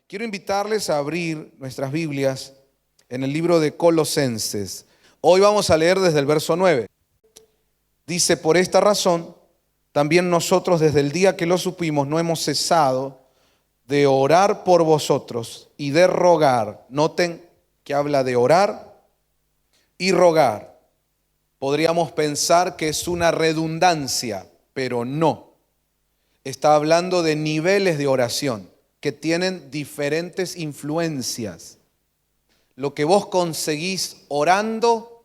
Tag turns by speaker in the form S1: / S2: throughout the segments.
S1: Quiero invitarles a abrir nuestras Biblias en el libro de Colosenses. Hoy vamos a leer desde el verso 9. Dice: por esta razón, también nosotros desde el día que lo supimos no hemos cesado de orar por vosotros y de rogar. Noten que habla de orar y rogar. Podríamos pensar que es una redundancia, pero no. Está hablando de niveles de oración que tienen diferentes influencias. Lo que vos conseguís orando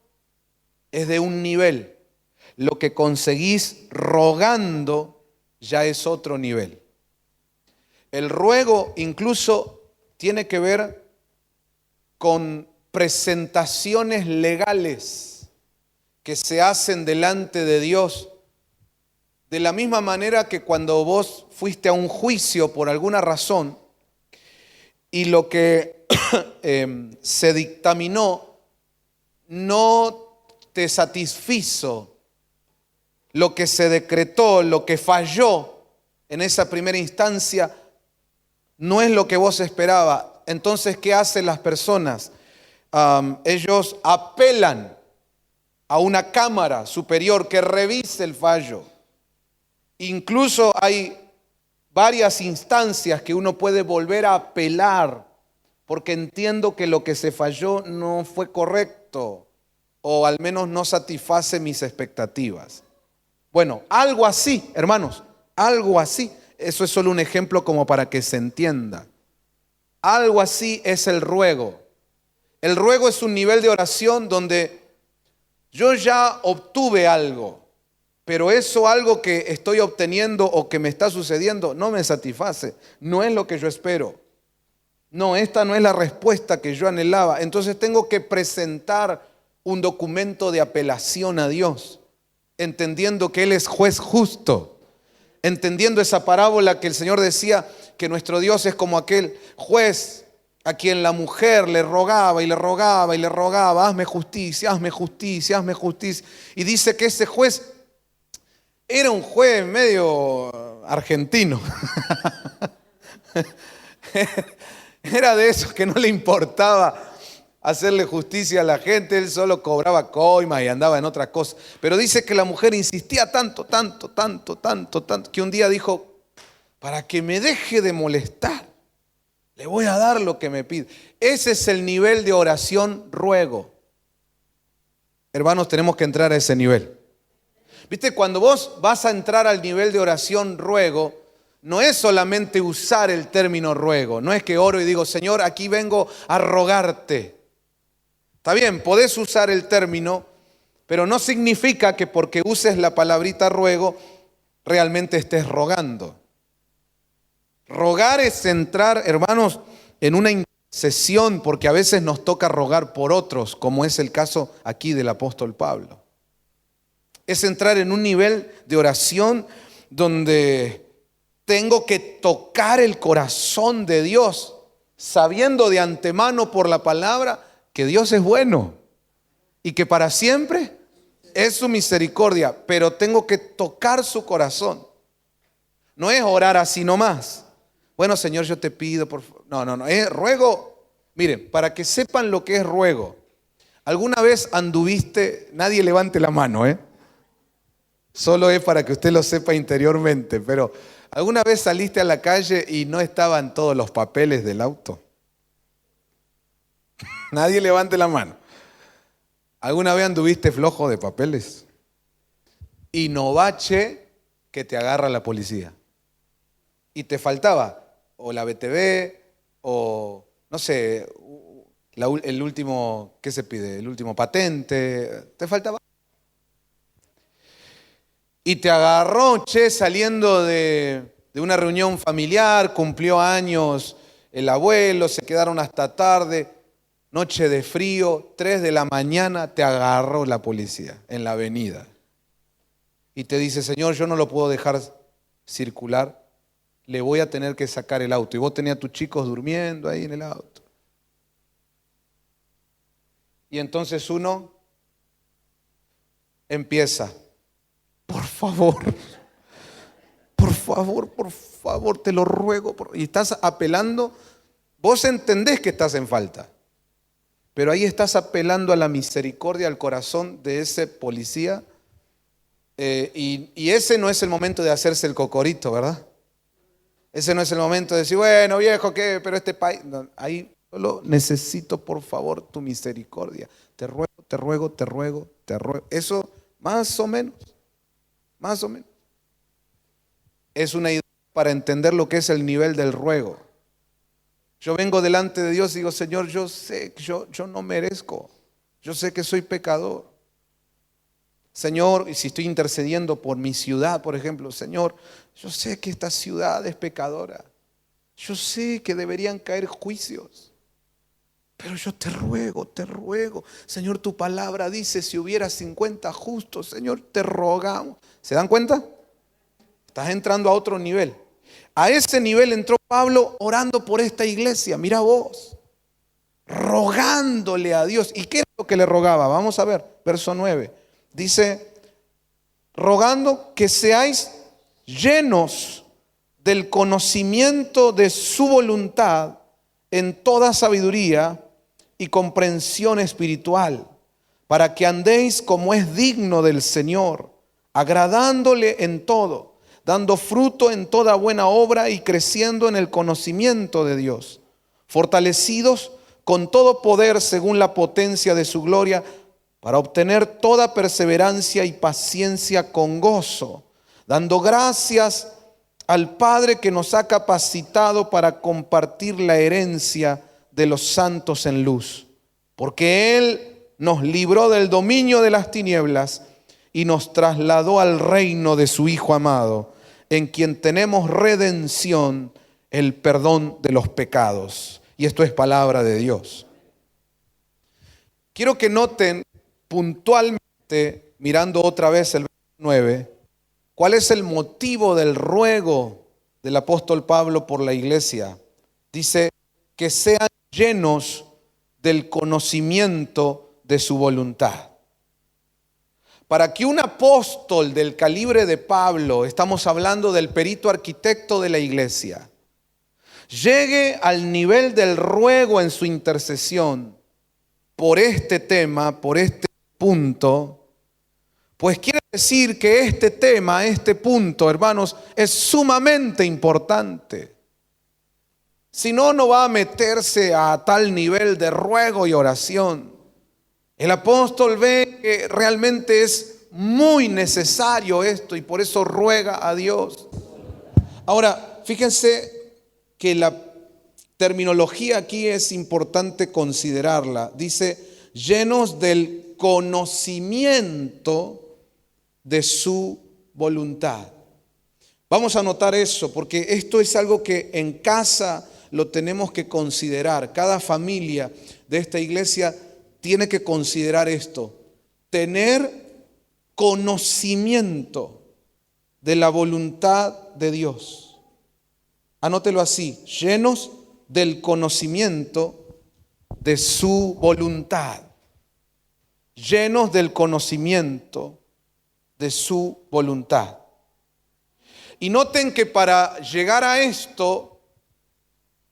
S1: es de un nivel. Lo que conseguís rogando ya es otro nivel. El ruego incluso tiene que ver con presentaciones legales que se hacen delante de Dios. De la misma manera que cuando vos fuiste a un juicio por alguna razón y lo que se dictaminó no te satisfizo, lo que se decretó, lo que falló en esa primera instancia no es lo que vos esperabas. Entonces, ¿qué hacen las personas? Ellos apelan a una cámara superior que revise el fallo. Incluso hay varias instancias que uno puede volver a apelar porque entiendo que lo que se falló no fue correcto o al menos no satisface mis expectativas. Bueno, algo así, hermanos, algo así. Eso es solo un ejemplo como para que se entienda. Algo así es el ruego. El ruego es un nivel de oración donde yo ya obtuve algo, pero eso algo que estoy obteniendo o que me está sucediendo no me satisface, no es lo que yo espero. No, esta no es la respuesta que yo anhelaba. Entonces tengo que presentar un documento de apelación a Dios, entendiendo que Él es juez justo, entendiendo esa parábola que el Señor decía que nuestro Dios es como aquel juez a quien la mujer le rogaba y le rogaba y le rogaba: hazme justicia, hazme justicia, hazme justicia. Y dice que ese juez era un juez medio argentino. Era de esos que no le importaba hacerle justicia a la gente, él solo cobraba coimas y andaba en otra cosa. Pero dice que la mujer insistía tanto, que un día dijo: para que me deje de molestar, le voy a dar lo que me pide. Ese es el nivel de oración ruego. Hermanos, tenemos que entrar a ese nivel. ¿Viste? Cuando vos vas a entrar al nivel de oración ruego, no es solamente usar el término ruego. No es que oro y digo: Señor, aquí vengo a rogarte. Está bien, podés usar el término, pero no significa que porque uses la palabrita ruego, realmente estés rogando. Rogar es entrar, hermanos, en una intercesión, porque a veces nos toca rogar por otros, como es el caso aquí del apóstol Pablo. Es entrar en un nivel de oración donde tengo que tocar el corazón de Dios, sabiendo de antemano por la palabra que Dios es bueno y que para siempre es su misericordia, pero tengo que tocar su corazón. No es orar así nomás. Bueno, Señor, yo te pido, por favor. No, es ruego. Miren, para que sepan lo que es ruego. ¿Alguna vez anduviste? Nadie levante la mano, Solo es para que usted lo sepa interiormente, pero ¿alguna vez saliste a la calle y no estaban todos los papeles del auto? Nadie levante la mano. ¿Alguna vez anduviste flojo de papeles? Y no bache que te agarra la policía. Y te faltaba o la BTV o, no sé, el último, ¿qué se pide? El último patente. ¿Te faltaba? Y te agarró, saliendo de una reunión familiar, cumplió años el abuelo, se quedaron hasta tarde, noche de frío, 3 de la mañana, te agarró la policía en la avenida. Y te dice: Señor, yo no lo puedo dejar circular, le voy a tener que sacar el auto. Y vos tenías a tus chicos durmiendo ahí en el auto. Y entonces uno empieza: por favor, por favor, te lo ruego. Y estás apelando, vos entendés que estás en falta, pero ahí estás apelando a la misericordia, al corazón de ese policía. Y ese no es el momento de hacerse el cocorito, ¿verdad? Ese no es el momento de decir, bueno, viejo, ¿qué? Pero este país... No, ahí solo necesito, por favor, tu misericordia. Te ruego, te ruego, te ruego, te ruego. Eso, más o menos, es una idea para entender lo que es el nivel del ruego. Yo vengo delante de Dios y digo, Señor, yo sé que yo no merezco. Yo sé que soy pecador. Señor, y si estoy intercediendo por mi ciudad, por ejemplo, Señor, yo sé que esta ciudad es pecadora. Yo sé que deberían caer juicios. Pero yo te ruego. Señor, tu palabra dice, si hubiera 50 justos, Señor, te rogamos. ¿Se dan cuenta? Estás entrando a otro nivel. A ese nivel entró Pablo orando por esta iglesia. Mira vos, rogándole a Dios. ¿Y qué es lo que le rogaba? Vamos a ver, verso 9. Dice, rogando que seáis llenos del conocimiento de su voluntad en toda sabiduría y comprensión espiritual, para que andéis como es digno del Señor, agradándole en todo, dando fruto en toda buena obra y creciendo en el conocimiento de Dios, fortalecidos con todo poder según la potencia de su gloria, para obtener toda perseverancia y paciencia con gozo, dando gracias al Padre que nos ha capacitado para compartir la herencia de los santos en luz, porque Él nos libró del dominio de las tinieblas y nos trasladó al reino de su Hijo amado, en quien tenemos redención, el perdón de los pecados. Y esto es palabra de Dios. Quiero que noten puntualmente, mirando otra vez el verso 9, ¿cuál es el motivo del ruego del apóstol Pablo por la iglesia? Dice, que sean llenos del conocimiento de su voluntad. Para que un apóstol del calibre de Pablo, estamos hablando del perito arquitecto de la iglesia, llegue al nivel del ruego en su intercesión por este tema, por este punto, pues quiere decir que este tema, este punto, hermanos, es sumamente importante. Si no, no va a meterse a tal nivel de ruego y oración. El apóstol ve que realmente es muy necesario esto y por eso ruega a Dios. Ahora, fíjense que la terminología aquí es importante considerarla. Dice, llenos del conocimiento de su voluntad. Vamos a notar eso, porque esto es algo que en casa lo tenemos que considerar. Cada familia de esta iglesia tiene que considerar esto. Tener conocimiento de la voluntad de Dios. Anótelo así, llenos del conocimiento de su voluntad. Llenos del conocimiento de su voluntad. Y noten que para llegar a esto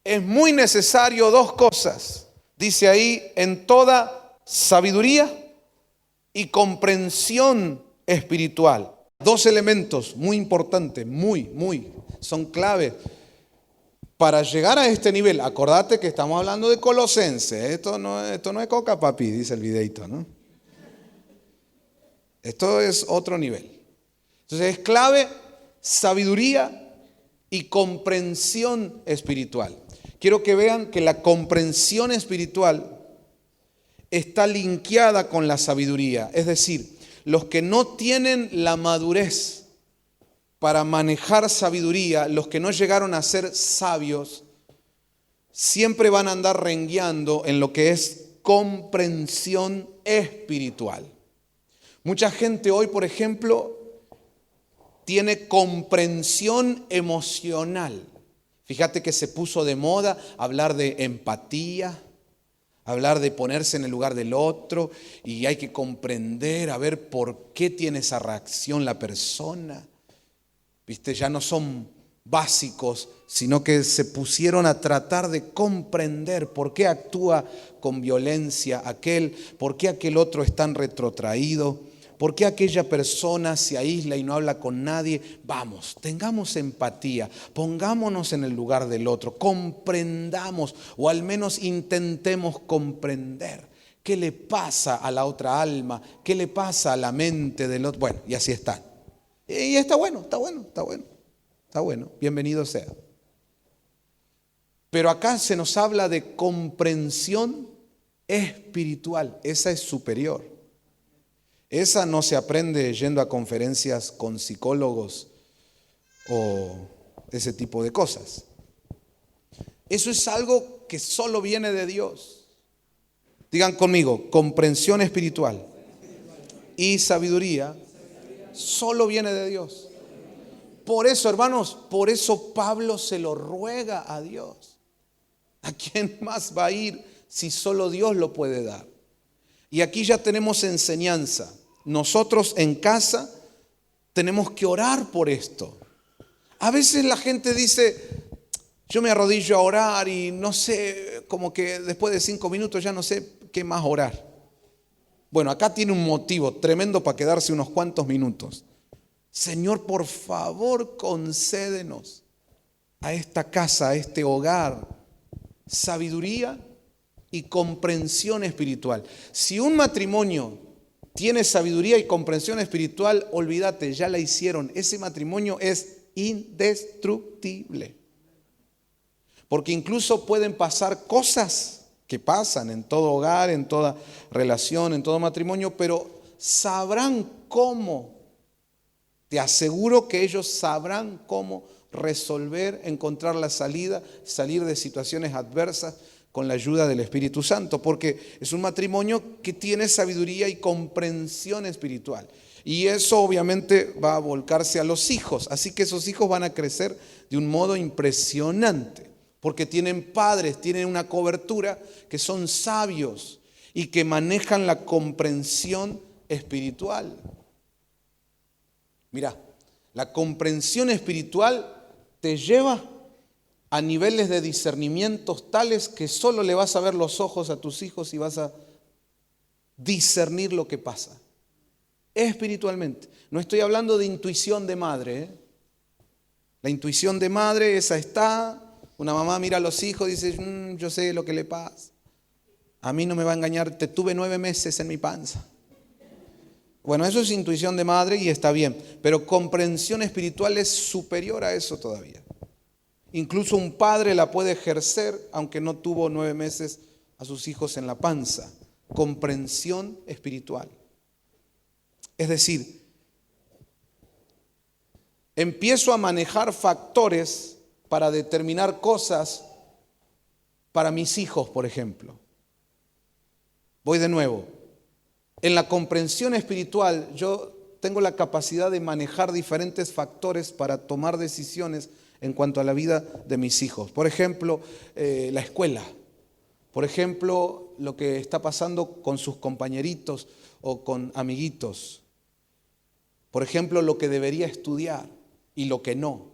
S1: es muy necesario dos cosas. Dice ahí, en toda sabiduría y comprensión espiritual. Dos elementos muy importantes, son clave para llegar a este nivel. Acordate que estamos hablando de Colosenses. Esto no es coca, papi, dice el videito, ¿no? Esto es otro nivel. Entonces es clave sabiduría y comprensión espiritual. Quiero que vean que la comprensión espiritual está linkeada con la sabiduría. Es decir, los que no tienen la madurez para manejar sabiduría, los que no llegaron a ser sabios, siempre van a andar rengueando en lo que es comprensión espiritual. Mucha gente hoy, por ejemplo, tiene comprensión emocional. Fíjate que se puso de moda hablar de empatía, hablar de ponerse en el lugar del otro y hay que comprender, a ver por qué tiene esa reacción la persona. ¿viste? Ya no son básicos, sino que se pusieron a tratar de comprender por qué actúa con violencia aquel, por qué aquel otro es tan retrotraído, por qué aquella persona se aísla y no habla con nadie. Vamos, tengamos empatía, pongámonos en el lugar del otro, comprendamos o al menos intentemos comprender qué le pasa a la otra alma, qué le pasa a la mente del otro. Bueno, y así está. Y está bueno, está bueno, está bueno. Está bueno, bienvenido sea. Pero acá se nos habla de comprensión espiritual. Esa es superior. Esa no se aprende yendo a conferencias con psicólogos o ese tipo de cosas. Eso es algo que solo viene de Dios. Digan conmigo, comprensión espiritual y sabiduría solo viene de Dios. Por eso, hermanos, por eso Pablo se lo ruega a Dios. ¿A quién más va a ir si solo Dios lo puede dar? Y aquí ya tenemos enseñanza. Nosotros en casa tenemos que orar por esto. A veces la gente dice, yo me arrodillo a orar y no sé, como que después de 5 minutos ya no sé qué más orar. Bueno, acá tiene un motivo tremendo para quedarse unos cuantos minutos. Señor, por favor, concédenos a esta casa, a este hogar, sabiduría y comprensión espiritual. Si un matrimonio tiene sabiduría y comprensión espiritual, olvídate, ya la hicieron. Ese matrimonio es indestructible. Porque incluso pueden pasar cosas que pasan en todo hogar, en toda relación, en todo matrimonio, pero sabrán cómo. Te aseguro que ellos sabrán cómo resolver, encontrar la salida, salir de situaciones adversas con la ayuda del Espíritu Santo, porque es un matrimonio que tiene sabiduría y comprensión espiritual. Y eso obviamente va a volcarse a los hijos, así que esos hijos van a crecer de un modo impresionante, porque tienen padres, tienen una cobertura que son sabios y que manejan la comprensión espiritual. Mira, la comprensión espiritual te lleva a niveles de discernimientos tales que solo le vas a ver los ojos a tus hijos y vas a discernir lo que pasa. Espiritualmente. No estoy hablando de intuición de madre, ¿eh? La intuición de madre, esa está. Una mamá mira a los hijos y dice, yo sé lo que le pasa. A mí no me va a engañar, te tuve 9 meses en mi panza. Bueno, eso es intuición de madre y está bien, pero comprensión espiritual es superior a eso todavía. Incluso un padre la puede ejercer aunque no tuvo 9 meses a sus hijos en la panza. Comprensión espiritual. Es decir, empiezo a manejar factores para determinar cosas para mis hijos, por ejemplo. Voy de nuevo. En la comprensión espiritual yo tengo la capacidad de manejar diferentes factores para tomar decisiones en cuanto a la vida de mis hijos. Por ejemplo, la escuela. Por ejemplo, lo que está pasando con sus compañeritos o con amiguitos. Por ejemplo, lo que debería estudiar y lo que no.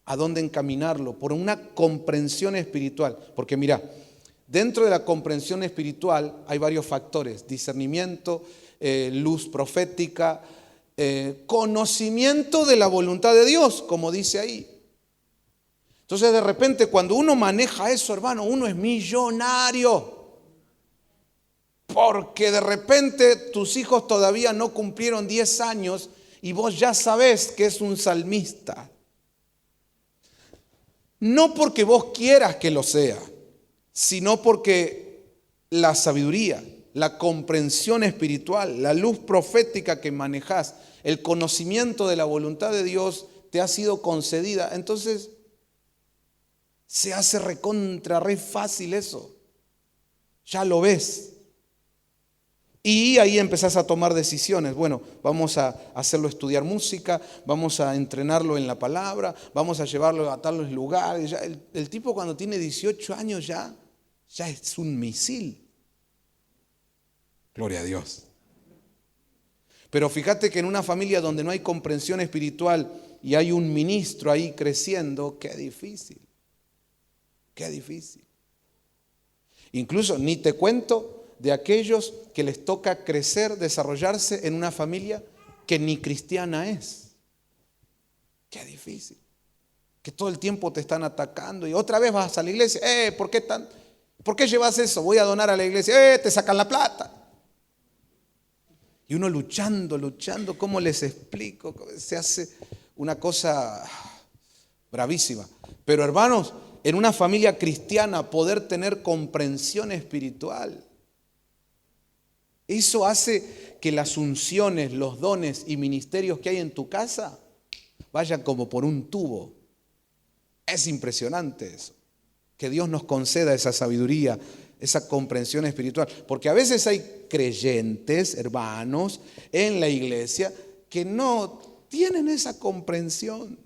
S1: A dónde encaminarlo. Por una comprensión espiritual. Porque mira, dentro de la comprensión espiritual hay varios factores: discernimiento, luz profética, conocimiento de la voluntad de Dios, como dice ahí. Entonces de repente cuando uno maneja eso, hermano, uno es millonario. Porque de repente tus hijos todavía no cumplieron 10 años y vos ya sabés que es un salmista. No porque vos quieras que lo sea, sino porque la sabiduría, la comprensión espiritual, la luz profética que manejás, el conocimiento de la voluntad de Dios te ha sido concedida. Entonces se hace re fácil eso. Ya lo ves. Y ahí empezás a tomar decisiones. Bueno, vamos a hacerlo estudiar música, vamos a entrenarlo en la palabra, vamos a llevarlo a tales lugares. Ya el tipo cuando tiene 18 años ya es un misil. Gloria a Dios. Pero fíjate que en una familia donde no hay comprensión espiritual y hay un ministro ahí creciendo, qué difícil, qué difícil. Incluso ni te cuento de aquellos que les toca crecer, desarrollarse en una familia que ni cristiana es. Qué difícil. Que todo el tiempo te están atacando y otra vez vas a la iglesia. ¿Por qué llevas eso? Voy a donar a la iglesia. Te sacan la plata. Y uno luchando, ¿cómo les explico? Se hace una cosa bravísima. Pero hermanos, en una familia cristiana poder tener comprensión espiritual, eso hace que las unciones, los dones y ministerios que hay en tu casa vayan como por un tubo. Es impresionante eso, que Dios nos conceda esa sabiduría, esa comprensión espiritual. Porque a veces hay creyentes, hermanos, en la iglesia que no tienen esa comprensión.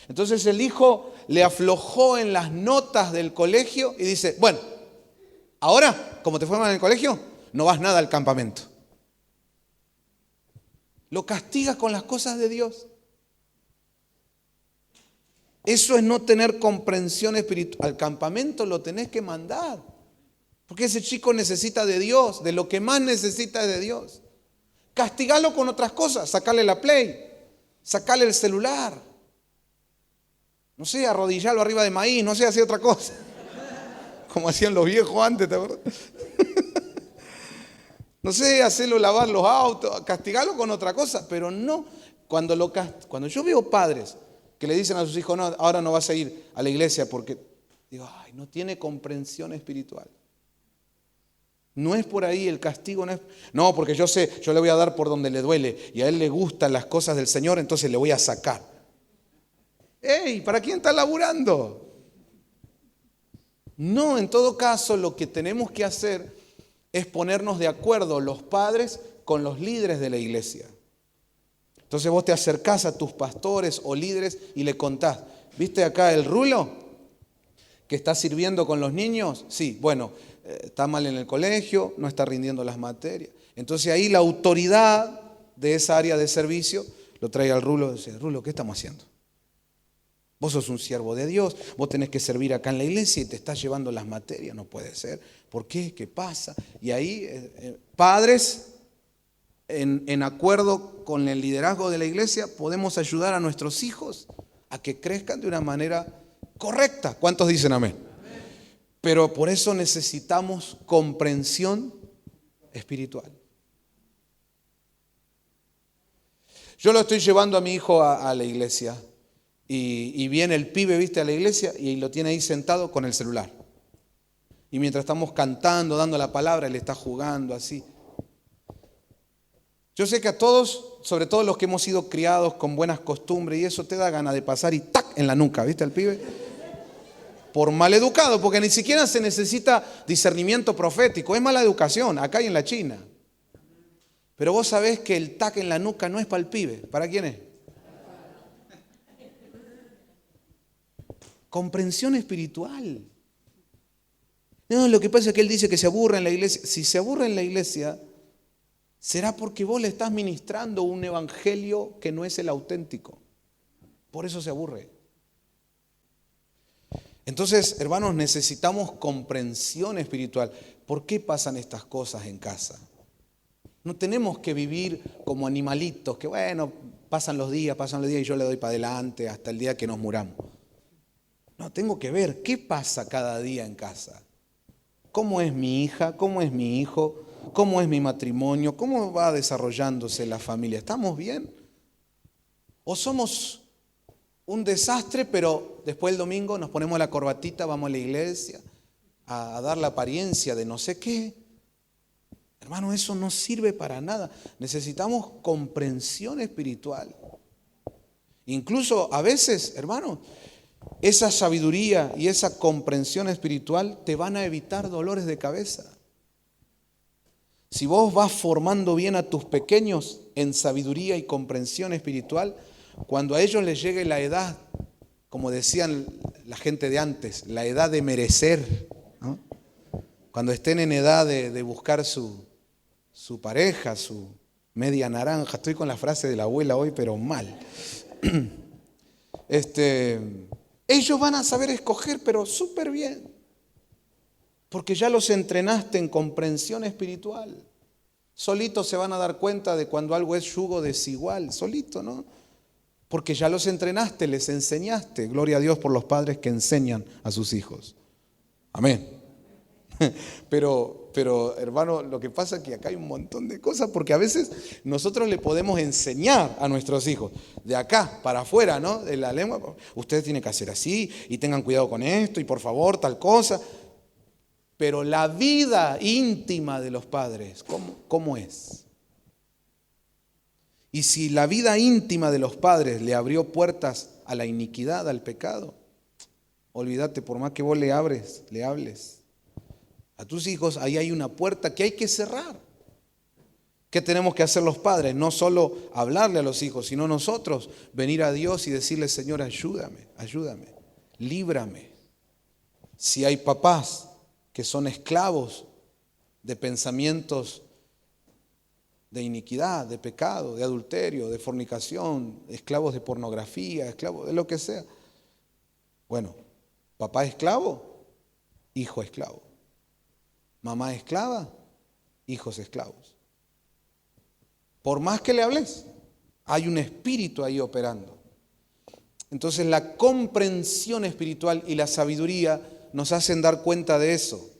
S1: Entonces el hijo le aflojó en las notas del colegio y dice, bueno, ahora, como te fue mal en el colegio, no vas nada al campamento. Lo castigas con las cosas de Dios. Eso es no tener comprensión espiritual. Al campamento lo tenés que mandar. Porque ese chico necesita de Dios, de lo que más necesita es de Dios. Castigalo con otras cosas, sacarle la play, sacarle el celular. No sé, arrodillarlo arriba de maíz, no sé, hacer otra cosa. Como hacían los viejos antes, ¿te acuerdas? No sé, hacerlo lavar los autos, castigarlo con otra cosa, pero no. Cuando yo veo padres que le dicen a sus hijos, no, ahora no vas a ir a la iglesia porque, digo, ay, no tiene comprensión espiritual. No es por ahí el castigo, no, porque yo sé, yo le voy a dar por donde le duele y a él le gustan las cosas del Señor, entonces le voy a sacar. ¡Ey! ¿Para quién está laburando? No, en todo caso, lo que tenemos que hacer es ponernos de acuerdo los padres con los líderes de la iglesia. Entonces vos te acercás a tus pastores o líderes y le contás, ¿viste acá el Rulo que está sirviendo con los niños? Sí, bueno, está mal en el colegio, no está rindiendo las materias. Entonces ahí la autoridad de esa área de servicio lo trae al Rulo y dice, Rulo, ¿qué estamos haciendo? Vos sos un siervo de Dios, vos tenés que servir acá en la iglesia y te estás llevando las materias, no puede ser. ¿Por qué? ¿Qué pasa? Y ahí, padres, en acuerdo con el liderazgo de la iglesia, podemos ayudar a nuestros hijos a que crezcan de una manera correcta. ¿Cuántos dicen amén? Amén. Pero por eso necesitamos comprensión espiritual. Yo lo estoy llevando a mi hijo a la iglesia. Y viene el pibe, viste, a la iglesia y lo tiene ahí sentado con el celular. Y mientras estamos cantando, dando la palabra, él está jugando así. Yo sé que a todos, sobre todo los que hemos sido criados con buenas costumbres y eso, te da ganas de pasar y ¡tac! En la nuca, ¿viste al pibe? Por maleducado, porque ni siquiera se necesita discernimiento profético, es mala educación, acá y en la China. Pero vos sabés que el tac en la nuca no es para el pibe, ¿para quién es? Comprensión espiritual. No, lo que pasa es que él dice que se aburre en la iglesia. Si se aburre en la iglesia, será porque vos le estás ministrando un evangelio que no es el auténtico. Por eso se aburre. Entonces, hermanos, necesitamos comprensión espiritual. ¿Por qué pasan estas cosas en casa? No tenemos que vivir como animalitos, que bueno, pasan los días y yo le doy para adelante hasta el día que nos muramos. No, tengo que ver qué pasa cada día en casa. ¿Cómo es mi hija? ¿Cómo es mi hijo? ¿Cómo es mi matrimonio? ¿Cómo va desarrollándose la familia? ¿Estamos bien? ¿O somos un desastre, pero después el domingo nos ponemos la corbatita, vamos a la iglesia a dar la apariencia de no sé qué? Hermano, eso no sirve para nada. Necesitamos comprensión espiritual. Incluso a veces, hermano, esa sabiduría y esa comprensión espiritual te van a evitar dolores de cabeza. Si vos vas formando bien a tus pequeños en sabiduría y comprensión espiritual, cuando a ellos les llegue la edad, como decían la gente de antes, la edad de merecer, ¿no? Cuando estén en edad de buscar su pareja, su media naranja, estoy con la frase de la abuela hoy, pero mal. Ellos van a saber escoger, pero súper bien. Porque ya los entrenaste en comprensión espiritual. Solitos se van a dar cuenta de cuando algo es yugo desigual. Solito, ¿no? Porque ya los entrenaste, les enseñaste. Gloria a Dios por los padres que enseñan a sus hijos. Amén. Pero hermano, lo que pasa es que acá hay un montón de cosas, porque a veces nosotros le podemos enseñar a nuestros hijos, de acá para afuera, ¿no? De la lengua, ustedes tienen que hacer así, y tengan cuidado con esto, y por favor, tal cosa. Pero la vida íntima de los padres, ¿cómo es? Y si la vida íntima de los padres le abrió puertas a la iniquidad, al pecado, olvídate, por más que vos le hables a tus hijos, ahí hay una puerta que hay que cerrar. ¿Qué tenemos que hacer los padres? No solo hablarle a los hijos, sino nosotros venir a Dios y decirle: Señor, ayúdame, líbrame. Si hay papás que son esclavos de pensamientos de iniquidad, de pecado, de adulterio, de fornicación, esclavos de pornografía, esclavos de lo que sea. Bueno, papá esclavo, hijo esclavo. Mamá esclava, hijos esclavos. Por más que le hables, hay un espíritu ahí operando. Entonces la comprensión espiritual y la sabiduría nos hacen dar cuenta de eso.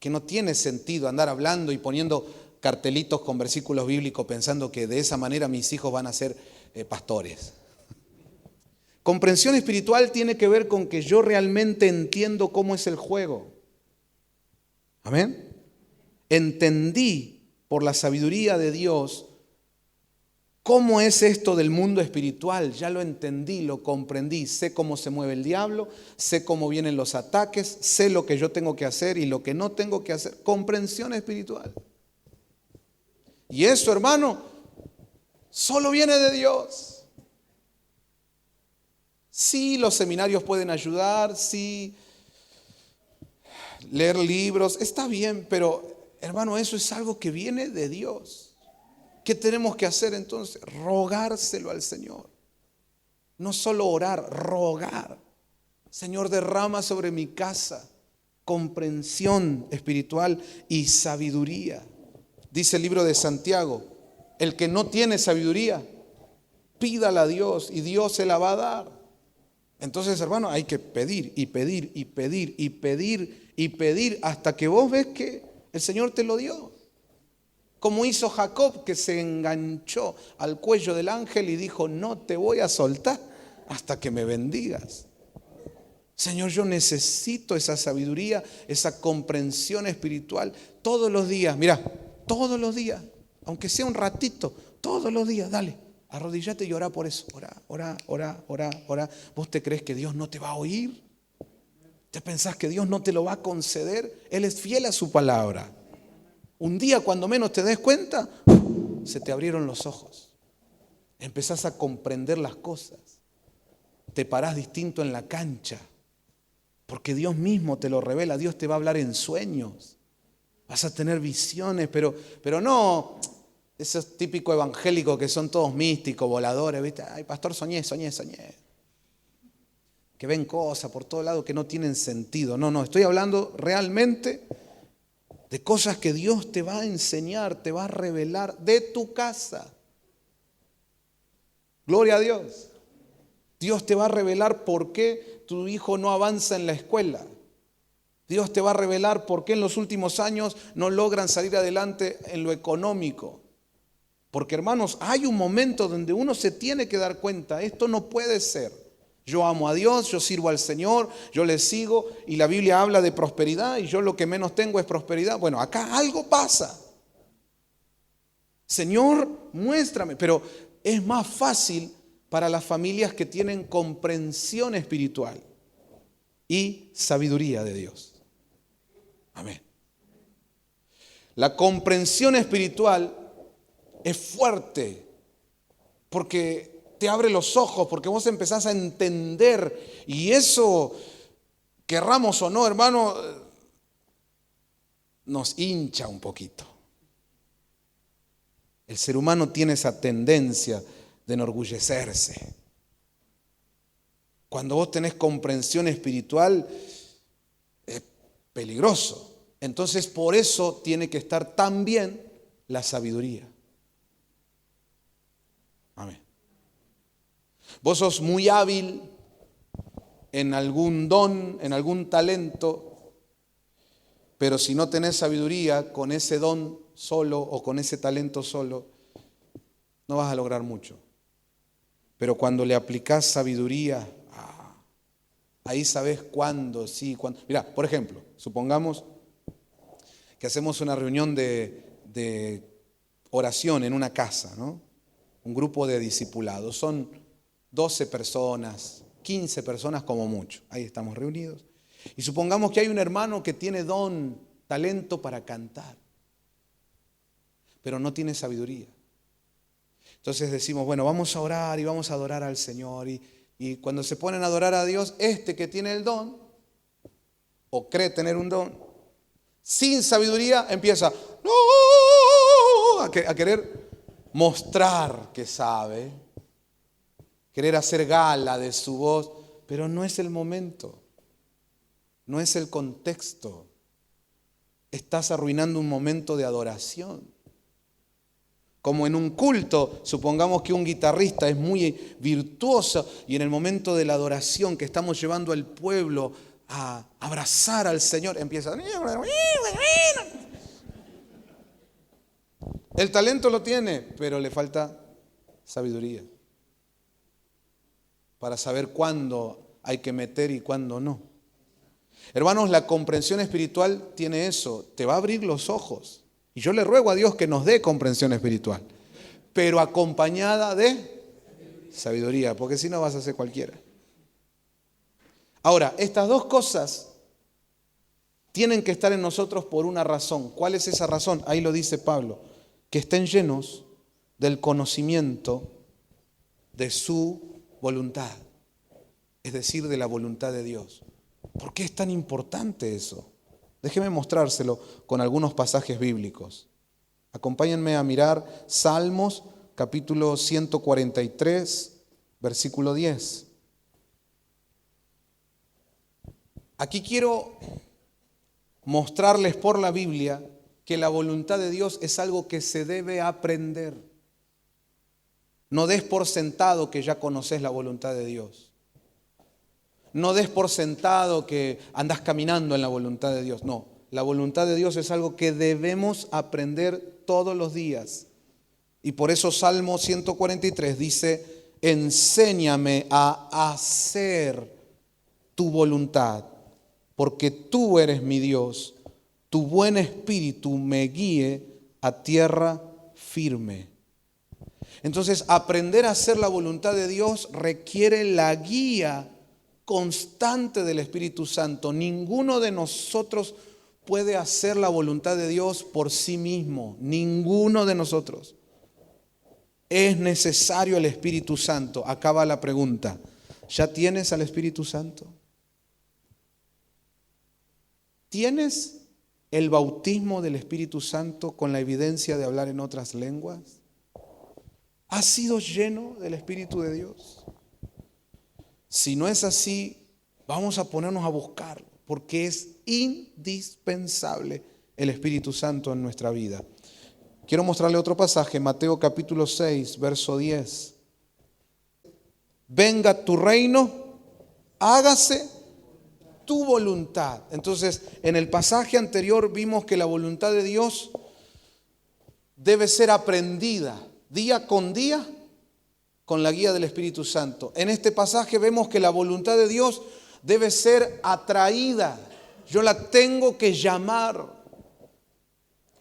S1: Que no tiene sentido andar hablando y poniendo cartelitos con versículos bíblicos pensando que de esa manera mis hijos van a ser pastores. Comprensión espiritual tiene que ver con que yo realmente entiendo cómo es el juego. Amén. Entendí por la sabiduría de Dios cómo es esto del mundo espiritual. Ya lo entendí, lo comprendí. Sé cómo se mueve el diablo, sé cómo vienen los ataques, sé lo que yo tengo que hacer y lo que no tengo que hacer. Comprensión espiritual. Y eso, hermano, solo viene de Dios. Sí, los seminarios pueden ayudar, sí, leer libros, está bien, pero hermano, eso es algo que viene de Dios. ¿Qué tenemos que hacer entonces? Rogárselo al Señor. No solo orar, rogar. Señor, derrama sobre mi casa comprensión espiritual y sabiduría. Dice el libro de Santiago: el que no tiene sabiduría, pídala a Dios y Dios se la va a dar. Entonces, hermano, hay que pedir y pedir y pedir y pedir y pedir hasta que vos ves que el Señor te lo dio. Como hizo Jacob, que se enganchó al cuello del ángel y dijo: no te voy a soltar hasta que me bendigas. Señor, yo necesito esa sabiduría, esa comprensión espiritual todos los días. Mira, todos los días, aunque sea un ratito, todos los días, dale. Arrodíllate y orá por eso. Orá. ¿Vos te crees que Dios no te va a oír? ¿Te pensás que Dios no te lo va a conceder? Él es fiel a su palabra. Un día, cuando menos te des cuenta, se te abrieron los ojos. Empezás a comprender las cosas. Te parás distinto en la cancha. Porque Dios mismo te lo revela. Dios te va a hablar en sueños. Vas a tener visiones, pero no esos típicos evangélicos que son todos místicos, voladores, ¿viste? Ay, pastor, soñé. Que ven cosas por todos lados que no tienen sentido. No, estoy hablando realmente de cosas que Dios te va a enseñar, te va a revelar de tu casa. Gloria a Dios. Dios te va a revelar por qué tu hijo no avanza en la escuela. Dios te va a revelar por qué en los últimos años no logran salir adelante en lo económico. Porque, hermanos, hay un momento donde uno se tiene que dar cuenta: esto no puede ser. Yo amo a Dios, yo sirvo al Señor, yo le sigo, y la Biblia habla de prosperidad y yo lo que menos tengo es prosperidad. Bueno, acá algo pasa. Señor, muéstrame. Pero es más fácil para las familias que tienen comprensión espiritual y sabiduría de Dios. Amén. La comprensión espiritual es fuerte porque te abre los ojos, porque vos empezás a entender, y eso, querramos o no, hermano, nos hincha un poquito. El ser humano tiene esa tendencia de enorgullecerse. Cuando vos tenés comprensión espiritual, es peligroso. Entonces, por eso tiene que estar también la sabiduría. Amén. Vos sos muy hábil en algún don, en algún talento, pero si no tenés sabiduría, con ese don solo o con ese talento solo, no vas a lograr mucho. Pero cuando le aplicás sabiduría, ahí sabés cuándo, sí, cuándo. Mirá, por ejemplo, supongamos que hacemos una reunión de oración en una casa, ¿no? Un grupo de discipulados. Son 12 personas, 15 personas como mucho. Ahí estamos reunidos. Y supongamos que hay un hermano que tiene don, talento para cantar, pero no tiene sabiduría. Entonces decimos, bueno, vamos a orar y vamos a adorar al Señor. Y cuando se ponen a adorar a Dios, este que tiene el don, o cree tener un don, sin sabiduría empieza a querer mostrar que sabe, querer hacer gala de su voz, pero no es el momento, no es el contexto. Estás arruinando un momento de adoración. Como en un culto, supongamos que un guitarrista es muy virtuoso y en el momento de la adoración que estamos llevando al pueblo a abrazar al Señor, empieza. El talento lo tiene, pero le falta sabiduría para saber cuándo hay que meter y cuándo no. Hermanos, la comprensión espiritual tiene eso, te va a abrir los ojos. Y yo le ruego a Dios que nos dé comprensión espiritual, pero acompañada de sabiduría, porque si no vas a ser cualquiera. Ahora, estas dos cosas tienen que estar en nosotros por una razón. ¿Cuál es esa razón? Ahí lo dice Pablo, que estén llenos del conocimiento de su voluntad, es decir, de la voluntad de Dios. ¿Por qué es tan importante eso? Déjeme mostrárselo con algunos pasajes bíblicos. Acompáñenme a mirar Salmos, capítulo 143, versículo 10. Aquí quiero mostrarles por la Biblia que la voluntad de Dios es algo que se debe aprender. No des por sentado que ya conoces la voluntad de Dios. No des por sentado que andás caminando en la voluntad de Dios. No, la voluntad de Dios es algo que debemos aprender todos los días. Y por eso Salmo 143 dice, enséñame a hacer tu voluntad, porque tú eres mi Dios. Tu buen espíritu me guíe a tierra firme. Entonces, aprender a hacer la voluntad de Dios requiere la guía constante del Espíritu Santo. Ninguno de nosotros puede hacer la voluntad de Dios por sí mismo. Ninguno de nosotros. Es necesario el Espíritu Santo. Acaba la pregunta. ¿Ya tienes al Espíritu Santo? ¿Tienes el bautismo del Espíritu Santo con la evidencia de hablar en otras lenguas? ¿Has sido lleno del Espíritu de Dios? Si no es así, vamos a ponernos a buscarlo, porque es indispensable el Espíritu Santo en nuestra vida. Quiero mostrarle otro pasaje, Mateo capítulo 6, verso 10. Venga tu reino, hágase tu voluntad. Entonces, en el pasaje anterior vimos que la voluntad de Dios debe ser aprendida día con día con la guía del Espíritu Santo. En este pasaje vemos que la voluntad de Dios debe ser atraída. Yo la tengo que llamar.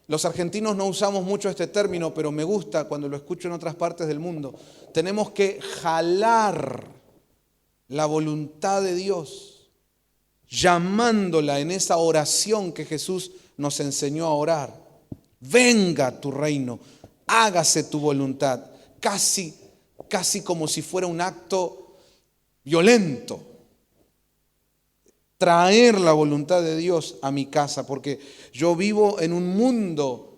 S1: Los argentinos no usamos mucho este término, pero me gusta cuando lo escucho en otras partes del mundo. Tenemos que jalar la voluntad de Dios, llamándola en esa oración que Jesús nos enseñó a orar. Venga tu reino, hágase tu voluntad. Casi como si fuera un acto violento. Traer la voluntad de Dios a mi casa, porque yo vivo en un mundo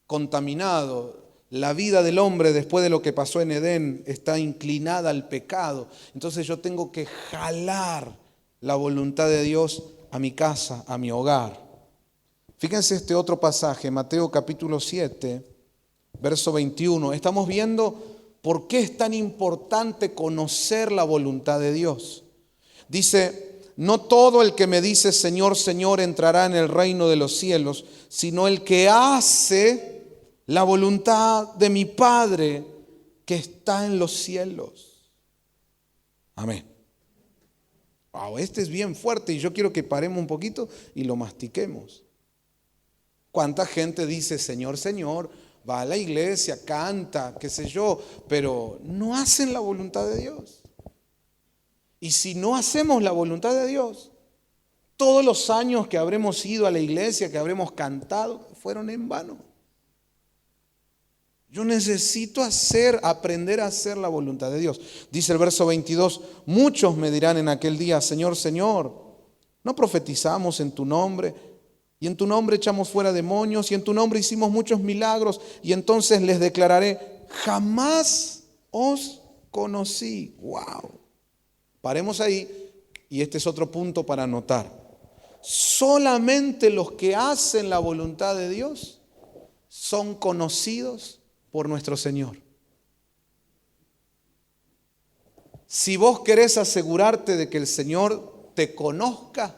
S1: contaminado. La vida del hombre después de lo que pasó en Edén está inclinada al pecado. Entonces yo tengo que jalar la voluntad de Dios a mi casa, a mi hogar. Fíjense este otro pasaje, Mateo capítulo 7, verso 21. Estamos viendo por qué es tan importante conocer la voluntad de Dios. Dice, no todo el que me dice Señor, Señor entrará en el reino de los cielos, sino el que hace la voluntad de mi Padre que está en los cielos. Amén. Wow, este es bien fuerte y yo quiero que paremos un poquito y lo mastiquemos. ¿Cuánta gente dice Señor, Señor, va a la iglesia, canta, qué sé yo, pero no hacen la voluntad de Dios? Y si no hacemos la voluntad de Dios, todos los años que habremos ido a la iglesia, que habremos cantado, fueron en vano. Yo necesito aprender a hacer la voluntad de Dios. Dice el verso 22, muchos me dirán en aquel día, Señor, Señor, ¿no profetizamos en tu nombre? Y en tu nombre echamos fuera demonios, y en tu nombre hicimos muchos milagros. Y entonces les declararé, jamás os conocí. Wow. Paremos ahí, y este es otro punto para anotar. Solamente los que hacen la voluntad de Dios son conocidos por nuestro Señor. Si vos querés asegurarte de que el Señor te conozca,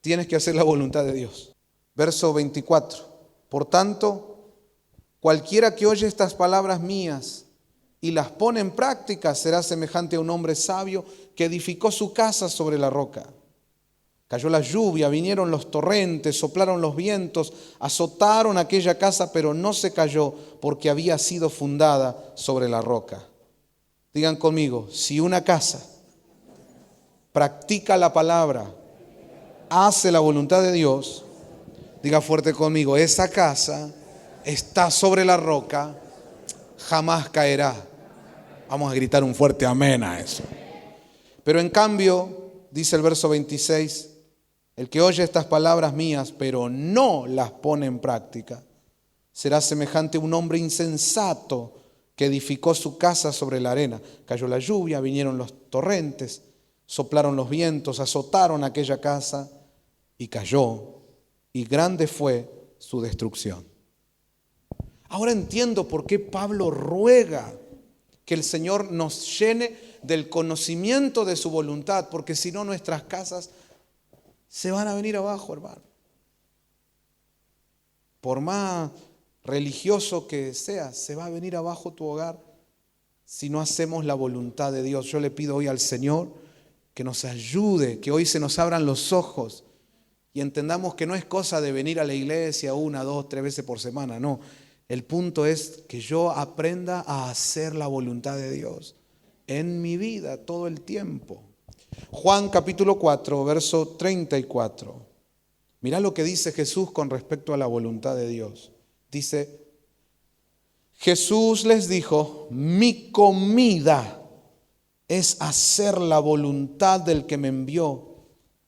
S1: tienes que hacer la voluntad de Dios. Verso 24. Por tanto, cualquiera que oye estas palabras mías y las pone en práctica será semejante a un hombre sabio que edificó su casa sobre la roca. Cayó la lluvia, vinieron los torrentes, soplaron los vientos, azotaron aquella casa, pero no se cayó porque había sido fundada sobre la roca. Digan conmigo, si una casa practica la palabra, hace la voluntad de Dios, diga fuerte conmigo, esa casa está sobre la roca, jamás caerá. Vamos a gritar un fuerte amén a eso. Pero en cambio, dice el verso 26, el que oye estas palabras mías, pero no las pone en práctica, será semejante a un hombre insensato que edificó su casa sobre la arena. Cayó la lluvia, vinieron los torrentes, soplaron los vientos, azotaron aquella casa y cayó, y grande fue su destrucción. Ahora entiendo por qué Pablo ruega que el Señor nos llene del conocimiento de su voluntad, porque si no nuestras casas se van a venir abajo, hermano. Por más religioso que seas, se va a venir abajo tu hogar si no hacemos la voluntad de Dios. Yo le pido hoy al Señor que nos ayude, que hoy se nos abran los ojos y entendamos que no es cosa de venir a la iglesia 1, 2, 3 veces por semana, no. El punto es que yo aprenda a hacer la voluntad de Dios en mi vida todo el tiempo. Juan capítulo 4, verso 34. Mirá lo que dice Jesús con respecto a la voluntad de Dios. Dice, Jesús les dijo, mi comida es hacer la voluntad del que me envió